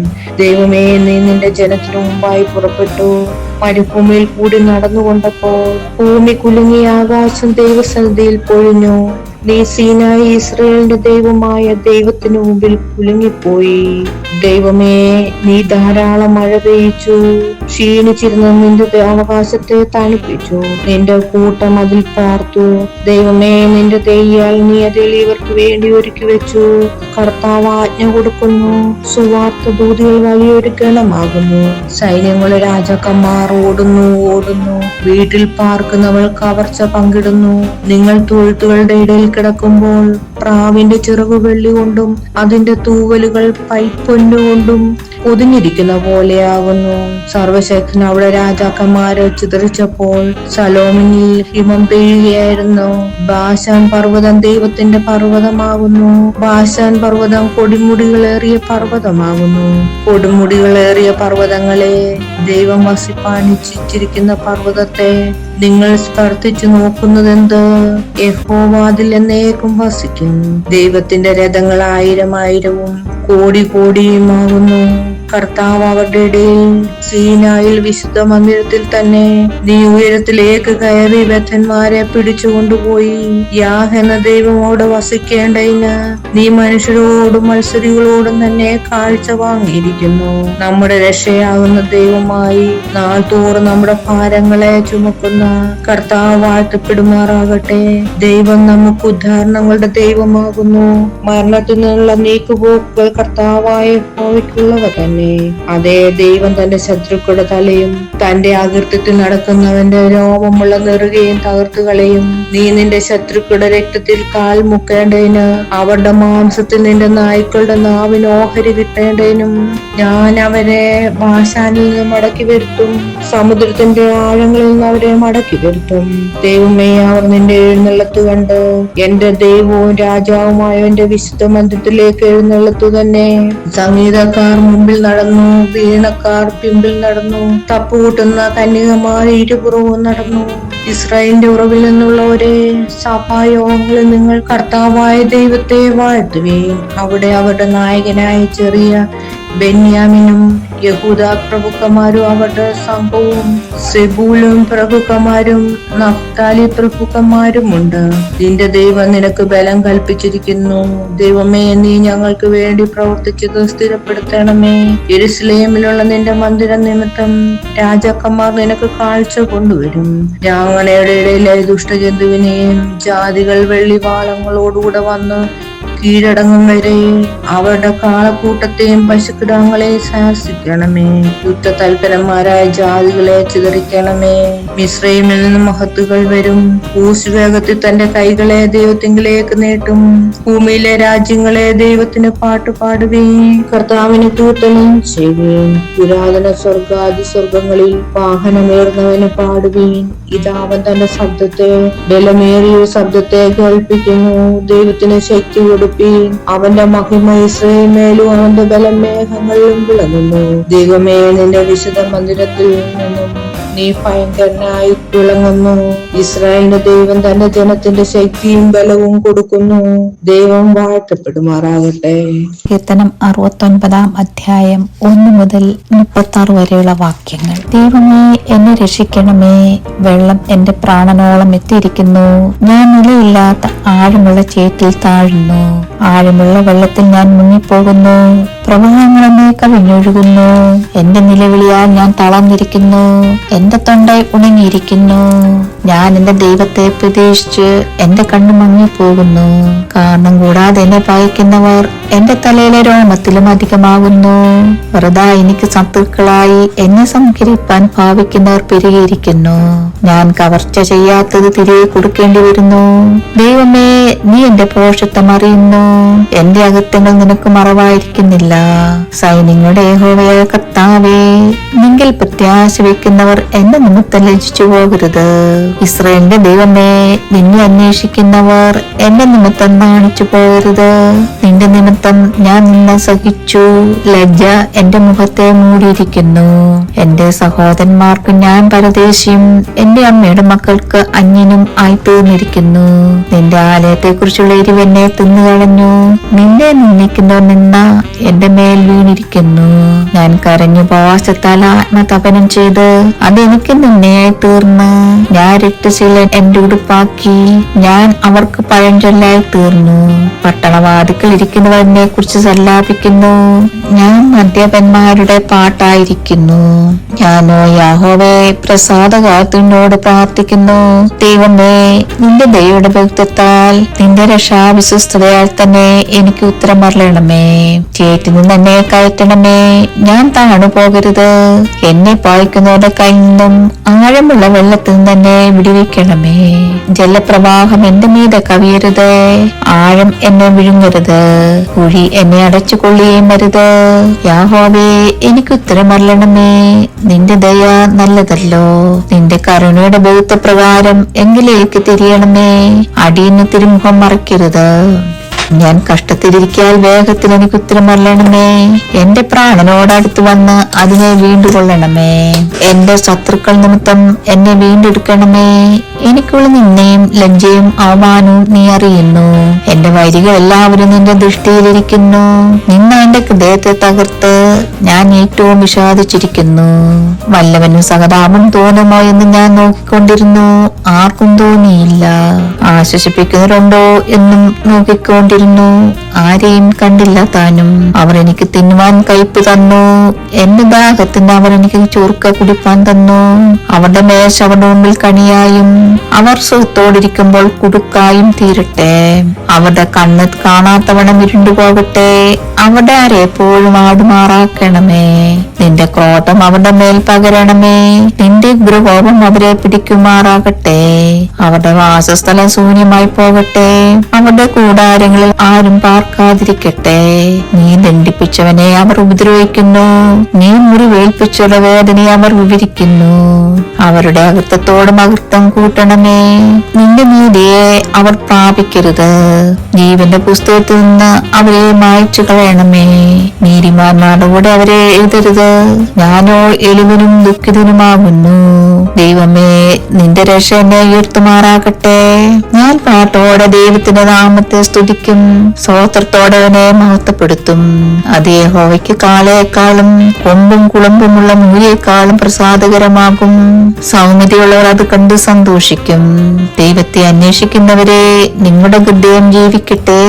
ദൈവമേ, നീ നിന്റെ ജനത്തിനു മുമ്പായി പുറപ്പെട്ടു. മരുഭൂമിയിൽ കൂടി നടന്നുകൊണ്ടപ്പോൾ ഭൂമി കുലുങ്ങി, ആകാശം ദൈവസന്നിധിയിൽ പൊഴിഞ്ഞു. നീ സീനായി ഇസ്രായേലിന്റെ ദൈവമായ ദൈവത്തിനു മുമ്പിൽ കുലുങ്ങിപ്പോയി. ദൈവമേ, നീ ധാരാളം മഴ പെയ്ച്ചു. ക്ഷീണിച്ചിരുന്ന നിന്റെ അവകാശത്തെ തണുപ്പിച്ചു. നിന്റെ കൂട്ടം അതിൽ പാർത്തു. ദൈവമേ, നിന്റെ ദയയാൽ നീ അതിൽ ഇവർക്ക് വേണ്ടി ഒരുക്കി വെച്ചു. കർത്താവ് ആജ്ഞ കൊടുക്കുന്നു. സുവാർത്ത ദൂതികൾ വലിയൊരു ഗണമാകുന്നു. സൈന്യങ്ങളുടെ രാജാക്കന്മാർ ഓടുന്നു. വീട്ടിൽ പാർക്കുന്നവൾ കവർച്ച പങ്കിടുന്നു. നിങ്ങൾ തൊഴുത്തുകളുടെ ഇടയിൽ കിടക്കുമ്പോൾ പ്രാവിന്റെ ചിറകു വെള്ളി കൊണ്ടും അതിന്റെ തൂവലുകൾ പൈപ്പൊന്നുകൊണ്ടും പൊതിഞ്ഞിരിക്കുന്ന പോലെയാകുന്നു. സർവശക്തൻ അവിടെ രാജാക്കന്മാരെ ചിതറിച്ചപ്പോൾ സലോമിനിൽ ഹിമം പെയ്യുകയായിരുന്നു. ബാശാൻ പർവ്വതം ദൈവത്തിന്റെ പർവ്വതമാകുന്നു. ബാശാൻ പർവ്വതം കൊടുമുടികളേറിയ പർവ്വതമാകുന്നു. കൊടുമുടികളേറിയ പർവ്വതങ്ങളെ, ദൈവം വസിപ്പാൻ ഇച്ഛിച്ചിരിക്കുന്ന പർവ്വതത്തെ നിങ്ങൾ സ്പർശിച്ചു നോക്കുന്നതെന്ത്? യഹോവ അതിൽ എന്നേക്കും വസിക്കും. ദൈവത്തിന്റെ രഥങ്ങൾ 1000 കോടിയുമാകുന്നു. കർത്താവ് അവരുടെ ഇടയിൽ സീനായിൽ വിശുദ്ധ മന്ദിരത്തിൽ തന്നെ. നീ ഉയരത്തിലേക്ക് കയറി ബദ്ധന്മാരെ പിടിച്ചുകൊണ്ടുപോയി. യാഹ് എന്ന ദൈവമോട് വസിക്കേണ്ടതിന് നീ മനുഷ്യരോടും മത്സരികളോടും തന്നെ കാഴ്ച വാങ്ങിയിരിക്കുന്നു. നമ്മുടെ രക്ഷയാകുന്ന ദൈവമായി നാൾ തോറും നമ്മുടെ ഭാരങ്ങളെ ചുമക്കുന്ന കർത്താവ് വാഴ്ത്തപ്പെടുമാറാകട്ടെ. ദൈവം നമുക്ക് ഉദ്ധാരണങ്ങളുടെ ദൈവമാകുന്നു. മരണത്തിൽ നിന്നുള്ള നീക്കുപോക്കുകൾ കർത്താവായ യഹോവയ്ക്കുള്ളവ തന്നെ. അതേ, ദൈവം തന്റെ ശത്രുക്കളുടെ തലയും തന്റെ അകൃത്യത്തിൽ നടക്കുന്നവന്റെ രോമമുള്ള നെറുകയും തകർത്തു കളയും. നീ നിന്റെ ശത്രുക്കളുടെ രക്തത്തിൽ കാൽ മുക്കേണ്ടതിന് അവരുടെ മാംസത്തിൽ നിന്റെ നായ്ക്കളുടെ നാവിന് ഓഹരി കിട്ടേണ്ടതിനും ഞാൻ അവരെ ബാശാനിൽ നിന്ന് മടക്കി വരുത്തും. സമുദ്രത്തിന്റെ ആഴങ്ങളിൽ നിന്ന് അവരെ മടക്കി വരുത്തും. ദൈവമേ, അവർ നിന്റെ എഴുന്നള്ളത്ത് കണ്ട് എന്റെ ദൈവവും രാജാവുമായ എന്റെ വിശുദ്ധ മന്ദിരത്തിലേക്ക് എഴുന്നള്ളത്തു തന്നെ. സംഗീതക്കാർ മുമ്പിൽ നടന്നു, വീണക്കാർ പിമ്പിൽ നടന്നു, തപ്പുകൂട്ടുന്ന കന്യകമാർ ഇരുപുറവും നടന്നു. ഇസ്രായേലിന്റെ ഉറവിൽ നിന്നുള്ളവരെ, സഭായോഗങ്ങളിൽ നിങ്ങൾ കർത്താവായ ദൈവത്തെ വാഴ്ത്തുവേൻ. അവിടെ അവരുടെ നായകനായ ചെറിയ ബെന്യാമിനും യഹൂദ പ്രഭുക്കന്മാരും അവരുടെ സംഘവും സെബൂലും പ്രഭുക്കന്മാരും നഫ്താലി പ്രഭുക്കന്മാരുമുണ്ട്. നിന്റെ ദൈവം നിനക്ക് ബലം കൽപ്പിച്ചിരിക്കുന്നു. ദൈവമേ, നീ ഞങ്ങൾക്ക് വേണ്ടി പ്രവർത്തിച്ചത് സ്ഥിരപ്പെടുത്തണമേ. യെരൂശലേമിലുള്ള നിന്റെ മന്ദിരം നിമിത്തം രാജാക്കന്മാർ നിനക്ക് കാഴ്ച കൊണ്ടുവരും. ഞങ്ങളുടെ ഇടയിലെ ദുഷ്ടജന്തുവിനെയും ജാതികൾ വെള്ളിവാളങ്ങളോടുകൂടെ വന്ന് കീഴടങ്ങും വരെ അവരുടെ കാളക്കൂട്ടത്തെയും പശുക്കിടാങ്ങളെ ശാസിക്കണമേ. യുദ്ധതൽപരന്മാരായ ജാതികളെ ചിതറിക്കണമേ. മിസ്രൈമിൽ നിന്ന് മഹത്തുകൾ വരും. കൂശ് വേഗത്തിൽ തന്റെ കൈകളെ ദൈവത്തിങ്കിലേക്ക് നീട്ടും. ഭൂമിയിലെ രാജ്യങ്ങളെ ദൈവത്തിന് പാട്ടുപാടുകയും കർത്താവിന് കീർത്തനം ചെയ്യുകയും പുരാതന സ്വർഗാദി സ്വർഗങ്ങളിൽ വാഹനമേറുന്നവന് പാടുകയും. ഇതാവൻ തന്റെ ശബ്ദത്തെ, ബലമേറിയ ശബ്ദത്തെ കേൾപ്പിക്കുന്നു. ദൈവത്തിന് ശക്തി കൊടുപ്പീൻ. അവന്റെ മഹിമ ഇസ്രായേലിന്മേലും അവന്റെ ബലം മേഘങ്ങളിലും വിളങ്ങുന്നു. ദൈവമേ, നിന്റെ വിശുദ്ധ മന്ദിരത്തിൽ നിന്നും നീ ഭയങ്കരനായി വിളങ്ങുന്നു. ഇസ്രായേലിന്റെ ദൈവം തന്റെ ജനത്തിന്റെ ശക്തിയും ബലവും കൊടുക്കുന്നു. ദൈവം വാഴ്ത്തപ്പെടുമാറാകട്ടെ. കീർത്തനം 69 അധ്യായം 1 മുതൽ 36 വരെയുള്ള വാക്യങ്ങൾ. ദൈവമേ, എന്നെ രക്ഷിക്കണമേ. വെള്ളം എന്റെ പ്രാണനോളം എത്തിയിരിക്കുന്നു. ഞാൻ നിലയില്ലാത്ത ആഴമുള്ള ചേറ്റിൽ താഴുന്നു. ആഴമുള്ള വെള്ളത്തിൽ ഞാൻ മുങ്ങിപ്പോകുന്നു. ജലപ്രവാഹങ്ങളെ കവിഞ്ഞൊഴുകുന്നു. എന്റെ നിലവിളിയാൽ ഞാൻ തളർന്നിരിക്കുന്നു. എന്റെ തൊണ്ട ഉണങ്ങിയിരിക്കുന്നു. ഞാൻ എന്റെ ദൈവത്തെ പ്രതീക്ഷിച്ച് എന്റെ കണ്ണു മങ്ങിപ്പോകുന്നു. കാരണം കൂടാതെ എന്നെ പകയ്ക്കുന്നവർ എന്റെ തലയിലെ രോമത്തിലും അധികമാകുന്നു. വെറുതെ എനിക്ക് ശത്രുക്കളായി എന്നെ സംഹരിപ്പാൻ ഭാവിക്കുന്നവർ പെരുകിയിരിക്കുന്നു. ഞാൻ കവർച്ച ചെയ്യാത്തത് തിരികെ കൊടുക്കേണ്ടി വരുന്നു. ദൈവമേ, നീ എന്റെ പോഷത്വം അറിയുന്നു. എന്റെ അകൃത്യങ്ങൾ നിനക്ക് മറവായിരിക്കുന്നില്ല. സൈന്യങ്ങളുടെ യഹോവയായ കർത്താവേ, നിങ്കിൽ പ്രത്യാശ വെക്കുന്നവർ എന്റെ നിമിത്തം ലജ്ജിച്ചു പോകരുത്. ഇസ്രായേലിന്റെ ദൈവമേ, നിന്നെ അന്വേഷിക്കുന്നവർ എന്റെ നിമിത്തം നാണിച്ചു പോകരുത്. നിന്റെ നിമിത്തം ഞാൻ നിന്നെ സഹിച്ചു. ലജ്ജ എന്റെ മുഖത്തെ മൂടിയിരിക്കുന്നു. എന്റെ സഹോദരന്മാർക്ക് ഞാൻ പരദേശിയും എന്റെ അമ്മയുടെ മക്കൾക്ക് അന്യനും ആയി തീർന്നിരിക്കുന്നു. നിന്റെ ആലയത്തെ കുറിച്ചുള്ള എരിവ് എന്നെ തിന്നുകളഞ്ഞു. നിന്നെ നിന്ദിക്കുന്നവർ നിന്ന എന്റെ മേൽ വീണിരിക്കുന്നു. ഞാൻ കരഞ്ഞു ഉപവാസത്താൽ ആത്മതപനം ചെയ്ത് അതെനിക്ക് നിന്നെയായി തീർന്ന് ഞാൻ രക്തശീലൻ എന്റെ ഉടുപ്പാക്കി. ഞാൻ അവർക്ക് പഴഞ്ചൊല്ലായി തീർന്നു. പട്ടണവാതിക്കൽ ഇരിക്കുന്നവർ എന്നെ കുറിച്ച് സല്ലാപിക്കുന്നു. ഞാൻ മദ്യപന്മാരുടെ പാട്ടായിരിക്കുന്നു. ഞാനോ യഹോവേ, പ്രസാദകാലത്തിനോട് പ്രാർത്ഥിക്കുന്നു. ദൈവമേ, നിന്റെ ദയയുടെ ഭക്തത്താൽ നിന്റെ രക്ഷാവിശ്വസ്തതയാൽ തന്നെ എനിക്ക് ഉത്തരം അരുളണമേ. ചേറ്റിൽ നിന്ന് എന്നെ കയറ്റണമേ. ഞാൻ താണു പോകരുത്. എന്നെ പായിക്കുന്നവരുടെ കയ്യിൽ നിന്നും ആഴമുള്ള വെള്ളത്തിൽ നിന്ന് എന്നെ വിടുവിക്കണമേ. ജലപ്രവാഹം എന്റെ മീതെ കവിയരുത്. ആഴം എന്നെ വിഴുങ്ങരുത്. കുഴി എന്നെ അടച്ചു കൊള്ളുകയും വരുത്. യഹോവേ, എനിക്ക് ഉത്തരം അരുളണമേ. നിന്റെ ദയ നല്ലതല്ലോ. നിന്റെ കരുണയുടെ ബഹുത്വപ്രകാരം എങ്കിലേക്ക് തിരിയണമേ. അടിയന് തിരുമുഖം മറയ്ക്കരുത്. ഞാൻ കഷ്ടത്തിലിരിക്കാൽ വേഗത്തിൽ എനിക്ക് ഉത്തരം അരുളണമേ. എന്റെ പ്രാണനോടടുത്ത് വന്ന് അതിനെ വീണ്ടുകൊള്ളണമേ. എന്റെ ശത്രുക്കൾ നിമിത്തം എന്നെ വീണ്ടെടുക്കണമേ. എനിക്കുള്ള നിന്നെയും ലജ്ജയും അവമാനവും നീ അറിയുന്നു. എന്റെ വൈരികൾ എല്ലാവരും നിന്റെ ദൃഷ്ടിയിലിരിക്കുന്നു. നിന്ന എന്റെ ഹൃദയത്തെ തകർത്ത് ഞാൻ ഏറ്റവും വിഷാദിച്ചിരിക്കുന്നു. വല്ലവനും സഹതാപം തോന്നുമോ എന്ന് ഞാൻ നോക്കിക്കൊണ്ടിരുന്നു. ആർക്കും തോന്നിയില്ല. ആശ്വസിപ്പിക്കുന്നവരുണ്ടോ എന്നും നോക്കിക്കൊണ്ടിരുന്നു. ആരെയും കണ്ടില്ല താനും. അവർ എനിക്ക് തിന്നുവാൻ കയ്പ് തന്നു. എന്റെ ദാഹത്തിന് അവർ എനിക്ക് ചൂർക്ക കുടിപ്പാൻ തന്നു. അവരുടെ മേശ അവരുടെ മുമ്പിൽ കണിയായും അവർ സുഖത്തോടിരിക്കുമ്പോൾ കുടുക്കായും തീരട്ടെ. അവരുടെ കണ്ണ് കാണാത്തവണ്ണം ഇരുണ്ടുപോകട്ടെ. അവരുടെ അരെപ്പോഴും ആടുമാറാക്കണമേ. നിന്റെ ക്രോധം അവരുടെ മേൽ പകരണമേ. നിന്റെ ഉഗ്രകോപം അവരെ പിടിക്കുമാറാകട്ടെ. അവരുടെ വാസസ്ഥലം ശൂന്യമായി പോകട്ടെ. അവരുടെ കൂടാരങ്ങളിൽ ആരും പാർക്കാതിരിക്കട്ടെ. നീ ദണ്ഡിപ്പിച്ചവനെ അവർ ഉപദ്രവിക്കുന്നു. നീ മുറിവേൽപ്പിച്ചുള്ള വേദനയെ അവർ വിവരിക്കുന്നു. അവരുടെ അകൃത്യത്തോടും അകൃത്യം കൂട്ടണമേ. നിന്റെ നീതിയെ അവർ പ്രാപിക്കരുത്. ജീവന്റെ പുസ്തകത്തിൽ നിന്ന് അവരെ മായ്ച്ചു കളയണമേ. നീതിമാന്മാരുടെ കൂടെ അവരെ എഴുതരുത്. ഞാനോ എളിവനും ദുഃഖിതനുമാകുന്നു. ദൈവമേ, നിന്റെ രക്ഷ എന്നെ ഉയർത്തുമാറാകട്ടെ. ഞാൻ പാട്ടോടെ ദൈവത്തിന്റെ നാമത്തെ സ്തുതിക്കും. സ്തോത്രത്തോടെ അവനെ മഹത്വപ്പെടുത്തും. അത് യഹോവയ്ക്ക് കാളയെക്കാളും കൊമ്പും കുളമ്പുമുള്ള മൂരിയേക്കാളും പ്രസാദകരമാകും. സൗമ്യതയുള്ളവർ അത് കണ്ട് സന്തോഷിക്കും. ദൈവത്തെ അന്വേഷിക്കുന്നവരെ, നിങ്ങളുടെ ഹൃദയം ജീവിക്കട്ടെ.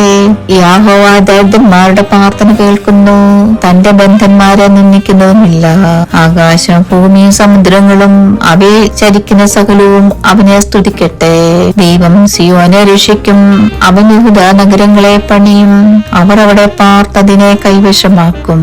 യഹോവ ദരിദ്രന്മാരുടെ പ്രാർത്ഥന കേൾക്കുന്നു. തന്റെ ബന്ധന്മാരെ നിന്ദിക്കുന്നതുമില്ല. ആകാശം, ഭൂമിയും സമുദ്രങ്ങളും അവയെ ചരിക്കുന്ന സകലവും അവനെ സ്തുതിക്കട്ടെ. ദൈവം സിയോനെ രക്ഷിക്കും. അവൻ യഹൂദ നഗരങ്ങളെ പണിയും. അവർ അവിടെ പാർത്തതിനെ കൈവശമാക്കും.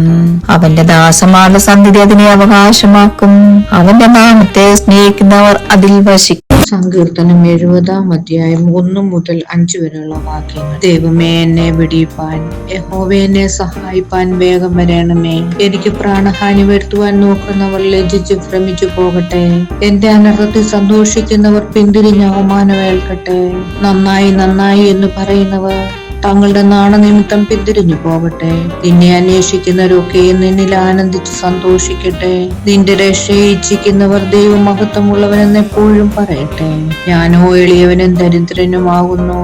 അവന്റെ ദാസന്മാരുടെ സന്ധിതി അതിനെ അവകാശമാക്കും. അവന്റെ നാമത്തെ സ്നേഹിക്കുന്നവർ അതിൽ വസിക്കും. സങ്കീർത്തനം 70-ാം അധ്യായം 1 മുതൽ 5 വരെയുള്ള വാക്യങ്ങൾ. ദൈവമേ, എന്നെ വെടിയിപ്പാൻ, യഹോവേ എന്നെ സഹായിപ്പാൻ വേഗം വരണമേ. എനിക്ക് പ്രാണഹാനി വരുത്തുവാൻ നോക്കുന്നവർ ലജ്ജിച്ച് ഭ്രമിച്ചു പോകട്ടെ. എന്റെ അനർത്ഥത്തിൽ സന്തോഷിക്കുന്നവർ പിന്തിരിഞ്ഞ് അവമാനമേൽക്കട്ടെ. നന്നായി നന്നായി എന്ന് പറയുന്നവർ തങ്ങളുടെ നാണനിമിത്തം പിന്തിരിഞ്ഞു പോകട്ടെ. നിന്നെ അന്വേഷിക്കുന്നവരൊക്കെ നിന്നിൽ ആനന്ദിച്ച് സന്തോഷിക്കട്ടെ. നിന്റെ രക്ഷയെ ഇച്ഛിക്കുന്നവർ ദൈവമഹത്വമുള്ളവനെന്ന് എപ്പോഴും പറയട്ടെ. ഞാനോ എളിയവനും ദരിദ്രനുമാകുന്നു.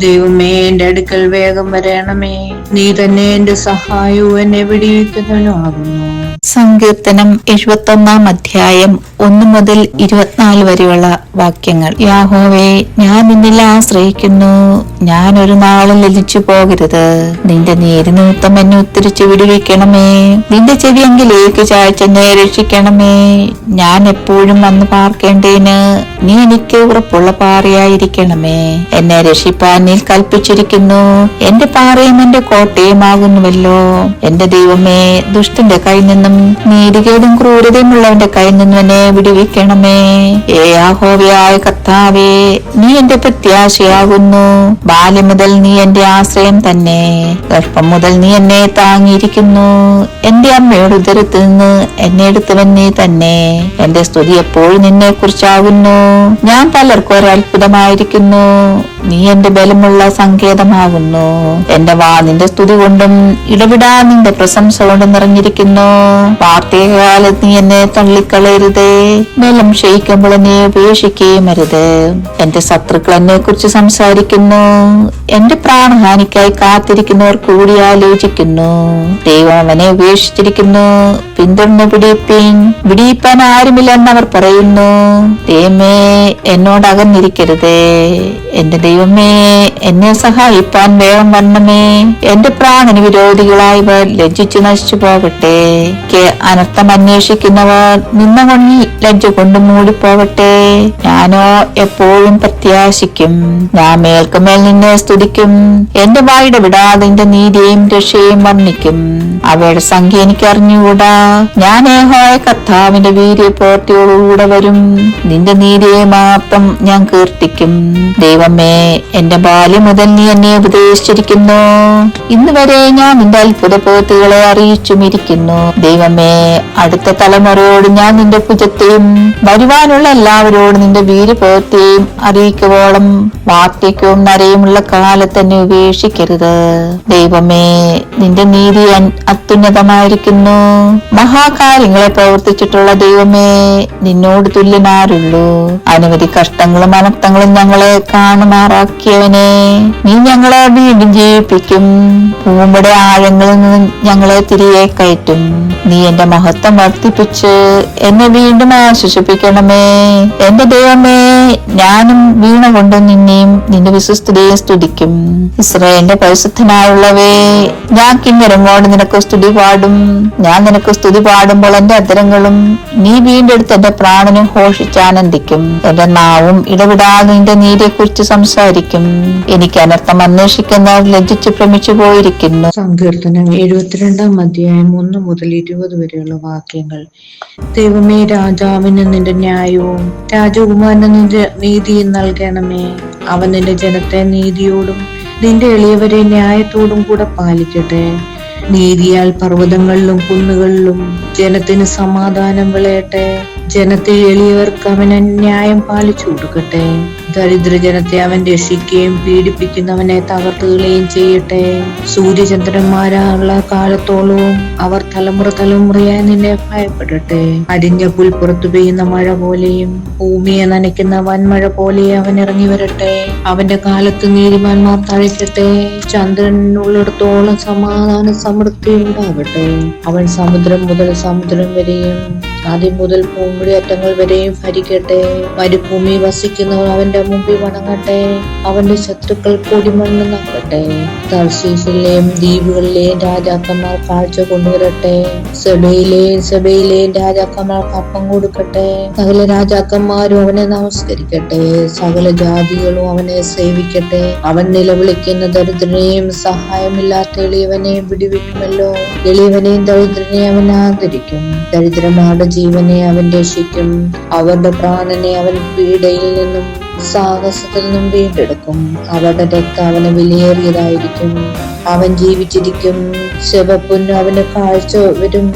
ദൈവമേ, എന്റെ അടുക്കൽ വേഗം വരണമേ. നീ തന്നെ എന്റെ സഹായവും എന്നെ വിടിവിക്കുന്നവനും ആകുന്നു. സങ്കീർത്തനം 71 അധ്യായം 1 മുതൽ 24 വരെയുള്ള വാക്യങ്ങൾ. യാഹോവേ, ഞാൻ നിന്നിൽ ആശ്രയിക്കുന്നു. ഞാൻ ഒരു നാളും ലജിച്ചു പോകരുത്. നിന്റെ നീതി നിമിത്തം എന്നെ ഉത്തരിച്ചു വിടുവിക്കണമേ. നിന്റെ ചെവിയെങ്കിലേക്ക് ചായ്ച്ചെന്നെ രക്ഷിക്കണമേ. ഞാൻ എപ്പോഴും വന്ന് പാർക്കേണ്ടേന് നീ എനിക്ക് ഉറപ്പുള്ള പാറയായിരിക്കണമേ. എന്നെ രക്ഷിപ്പാൻ നീ കൽപ്പിച്ചിരിക്കുന്നു. എന്റെ പാറയും എന്റെ കോട്ടയുമാകുന്നുവല്ലോ. എന്റെ ദൈവമേ, ദുഷ്ടന്റെ കയ്യിൽ നിന്നും നീതികേടും ക്രൂരതയുമുള്ളവന്റെ കയ്യിൽ നിന്നും എന്നെ വിടുവിക്കണമേ. യഹോവയായ കർത്താവേ, നീ എന്റെ പ്രത്യാശയാകുന്നു. ബാല്യം മുതൽ നീ എന്റെ ആശ്രയം തന്നെ. ഗർഭം മുതൽ നീ എന്നെ താങ്ങിയിരിക്കുന്നു. എന്റെ അമ്മയുടെ ഉദരത്തിൽ നിന്ന് എന്നെ എടുത്തവൻ നീ തന്നെ. എന്റെ സ്തുതി എപ്പോഴും നിന്നെ കുറിച്ചാകുന്നു. ഞാൻ പലർക്കും ഒരു അത്ഭുതമായിരിക്കുന്നു. നീ എന്റെ ബലമുള്ള സങ്കേതമാകുന്നു. എന്റെ വാ നിന്റെ സ്തുതി കൊണ്ടും ഇടവിടാ നിന്റെ പ്രശംസ കൊണ്ടും നിറഞ്ഞിരിക്കുന്നു. വാർത്തകാലത്ത് നീ എന്നെ തള്ളിക്കളയരുതേ. ബലം ക്ഷയിക്കുമ്പോൾ എന്നെ ഉപേക്ഷിക്കുകയും അരുത്. എന്റെ ശത്രുക്കൾ എന്നെ കുറിച്ച് സംസാരിക്കുന്നു. എന്റെ പ്രാണഹാനിക്കായി കാത്തിരിക്കുന്നവർ കൂടി ആലോചിക്കുന്നു. ദൈവം അവനെ ഉപേക്ഷിച്ചിരിക്കുന്നു. പിന്തുടർന്ന് പിടിപ്പിൻ. വിടിയിപ്പാൻ ആരുമില്ലെന്നവർ പറയുന്നു. ദൈവമേ, എന്നോട് അകന്നിരിക്കരുതേ. എന്റെ ദൈവമേ, എന്നെ സഹായിപ്പാൻ വേഗം വരണമേ. എന്റെ പ്രാണന് വിരോധികളായവർ ലജ്ജിച്ചു നശിച്ചു പോകട്ടെ. അനർത്ഥം അന്വേഷിക്കുന്നവർ നിന്നകൊണ്ടി ലജ്ജ കൊണ്ട് മൂടിപ്പോകട്ടെ. ഞാനോ എപ്പോഴും പ്രത്യാശിക്കും. ഞാൻ മേൽക്കുമേൽ നിന്നെ സ്തുതിക്കും. എന്റെ വായുടെ വിടാതെ നിന്റെ നീതിയെയും രക്ഷയും വർണ്ണിക്കും. അവയുടെ സംഖ്യ എനിക്ക് അറിഞ്ഞുകൂടാ. ഞാൻ യഹോവയായ കർത്താവിന്റെ വീര്യപ്രവൃത്തിയോടുകൂടെ വരും. നിന്റെ നീതിയെ മാത്രം ഞാൻ കീർത്തിക്കും. ദൈവമേ, എന്റെ ബാല്യം മുതൽ നീ എന്നെ ഉപദേശിച്ചിരിക്കുന്നു. ഇന്ന് വരെ ഞാൻ നിന്റെ അത്ഭുത പ്രവൃത്തികളെ അറിയിച്ചുമിരിക്കുന്നു. ദൈവമേ, അടുത്ത തലമുറയോട് ഞാൻ നിന്റെ ഭുജത്തെയും വരുവാനുള്ള എല്ലാവരോടും നിന്റെ വീര്യപ്രവൃത്തിയെയും അറിയിക്കുവോളം വാർദ്ധക്യവും നരയുമുള്ള കാലത്ത് എന്നെ ഉപേക്ഷിക്കരുത്. ദൈവമേ, നിന്റെ നീതി അത്യുന്നതമായിരിക്കുന്നു. മഹാകാര്യങ്ങളെ പ്രവർത്തിച്ചിട്ടുള്ള ദൈവമേ, നിന്നോട് തുല്യനാരുള്ളൂ. അനവധി കഷ്ടങ്ങളും അനർത്ഥങ്ങളും ഞങ്ങളെ കാണുമാറാക്കിയവനെ, നീ ഞങ്ങളെ വീണ്ടും ജീവിപ്പിക്കും. ഭൂമിയുടെ ആഴങ്ങളിൽ നിന്ന് ഞങ്ങളെ തിരികെ കയറ്റും. നീ എന്റെ മഹത്വം വർദ്ധിപ്പിച്ച് എന്നെ വീണ്ടും ആശ്വസിപ്പിക്കണമേ. എന്റെ ദൈവമേ, ഞാനും വീണ കൊണ്ട് നിന്നെയും നിന്റെ വിശ്വസ്തതയെ സ്തുതിക്കും. ഇസ്രായേലിന്റെ പരിശുദ്ധനായുള്ളവേ, ഞാൻ കിന്നരം കൊണ്ട് നിനക്ക് സ്തുതി പാടും. ഞാൻ നിനക്ക് സ്തുതി പാടുമ്പോൾ എന്റെ അധരങ്ങളും നീ വീണ്ടെടുത്ത് എന്റെ പ്രാണനും ഘോഷിച്ചാനന്ദിക്കും. എന്റെ നാവും ഇടവിടാതെ നിന്റെ നീതിയെ കുറിച്ച് സംസാരിക്കും. എനിക്ക് അനർത്ഥം അന്വേഷിക്കുന്നവർ ലജ്ജിച്ച് ഭ്രമിച്ചു പോയിരിക്കുന്നു. സങ്കീർത്തനം 72 അധ്യായം 1 മുതൽ 20 വരെയുള്ള വാക്യങ്ങൾ. ദൈവമേ, രാജാവിന് നിന്റെ ന്യായവും രാജകുമാരന് നിന്റെ നീതിയും നൽകണമേ. അവൻ നിന്റെ ജനത്തെ നീതിയോടും നിന്റെ എളിയവരെ ന്യായത്തോടും കൂടെ പാലിക്കട്ടെ. നീതിയാൽ പർവ്വതങ്ങളിലും കുന്നുകളിലും ജനത്തിന് സമാധാനം വിളയട്ടെ. ജനത്തെ എളിയവർക്ക് അവൻ ന്യായം പാലിച്ചു കൊടുക്കട്ടെ. ദരിദ്രജനത്തെ അവൻ രക്ഷിക്കുകയും പീഡിപ്പിക്കുന്നവനെ തകർത്തുകളയും ചെയ്യട്ടെ. സൂര്യചന്ദ്രന്മാരുള്ള കാലത്തോളവും അവർ തലമുറ തലമുറയായി നിന്നെ ഭയപ്പെടട്ടെ. അടിഞ്ഞ പുൽ പുറത്തു പെയ്യുന്ന മഴ പോലെയും ഭൂമിയെ നനയ്ക്കുന്ന വൻമഴ പോലെ അവൻ ഇറങ്ങി വരട്ടെ. അവന്റെ കാലത്ത് നീതിമാന്മാർ തഴയ്ക്കട്ടെ. ചന്ദ്രൻ ഉള്ളിടത്തോളം സമാധാന സമൃദ്ധി ഉണ്ടാകട്ടെ. അവൻ സമുദ്രം മുതൽ സമുദ്രം വരെയും നദി മുതൽ ഭൂമിയുടെ അറ്റങ്ങൾ വരെയും ഭരിക്കട്ടെ. മരുഭൂമി വസിക്കുന്നവർ അവന്റെ മുമ്പിൽ വണങ്ങട്ടെ. അവന്റെ ശത്രുക്കൾ പൊടിമണ്ണ് നക്കട്ടെ. തർശീസിലെയും ദ്വീപുകളിലെയും രാജാക്കന്മാർ കാഴ്ച കൊണ്ടുവരട്ടെ. സഭയിലെയും രാജാക്കന്മാർക്ക് അപ്പം കൊടുക്കട്ടെ. സകല രാജാക്കന്മാരും അവനെ നമസ്കരിക്കട്ടെ. സകല ജാതികളും അവനെ സേവിക്കട്ടെ. അവൻ നിലവിളിക്കുന്ന ദരിദ്രനെയും സഹായമില്ലാത്ത എളിയവനെയും വിടുവിക്കുമല്ലോ. എളിയവനെയും ദരിദ്രനെയും അവൻ ആദരിക്കും. ദരിദ്രന്മാരുടെ ജീവനെ അവൻ രക്ഷിക്കും. അവരുടെ പ്രാണനെ അവൻ പീഡയിൽ നിന്നും സാഹസത്തിൽ നിന്നും വീണ്ടെടുക്കും. അവരുടെ രക്തം അവന് വിലയേറിയതായിരിക്കും. അവൻ ജീവിച്ചിരിക്കും. ശവപ്പൊന്ന് അവന് കാഴ്ച വരും.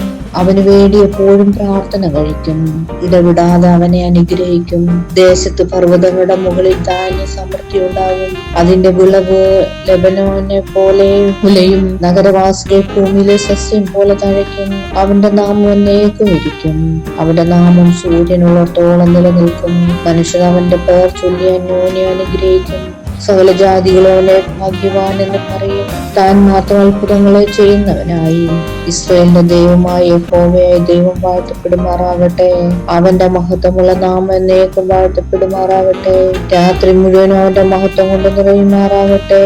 അവന് വേണ്ടി എപ്പോഴും പ്രാർത്ഥന കഴിക്കും. ഇടവിടാതെ അവനെ അനുഗ്രഹിക്കും. ദേശത്ത് പർവ്വതങ്ങളുടെ മുകളിൽ ധാന്യ സമൃദ്ധി ഉണ്ടാകും. അതിന്റെ വിളവ് ലെബനോനെ പോലെ മുലയും. നഗരവാസികൾ ഭൂമിയിലെ സസ്യം പോലെ തഴയ്ക്കും. അവന്റെ നാമം എന്നേക്കും ഇരിക്കും. അവന്റെ നാമം സൂര്യനുള്ളത്തോളം നിലനിൽക്കും. മനുഷ്യർ അവന്റെ പേർ ചൊല്ലി അന്യോന്യം അനുഗ്രഹിക്കും. സകല ജാതികളും അവനെ ഭാഗ്യവാൻ എന്ന് പറയും. താൻ മാത്രം അത്ഭുതങ്ങളെ ചെയ്യുന്നവനായി ഇസ്രായേലിന്റെ ദൈവമായ യഹോവയായ ദൈവം വാഴ്ത്തപ്പെടുമാറാകട്ടെ. അവന്റെ മഹത്വമുള്ള നാമം എന്നേക്കും വാഴ്ത്തപ്പെടുമാറാകട്ടെ. രാത്രി മുഴുവനും അവന്റെ മഹത്വം കൊണ്ട് നിറയുമാറാകട്ടെ.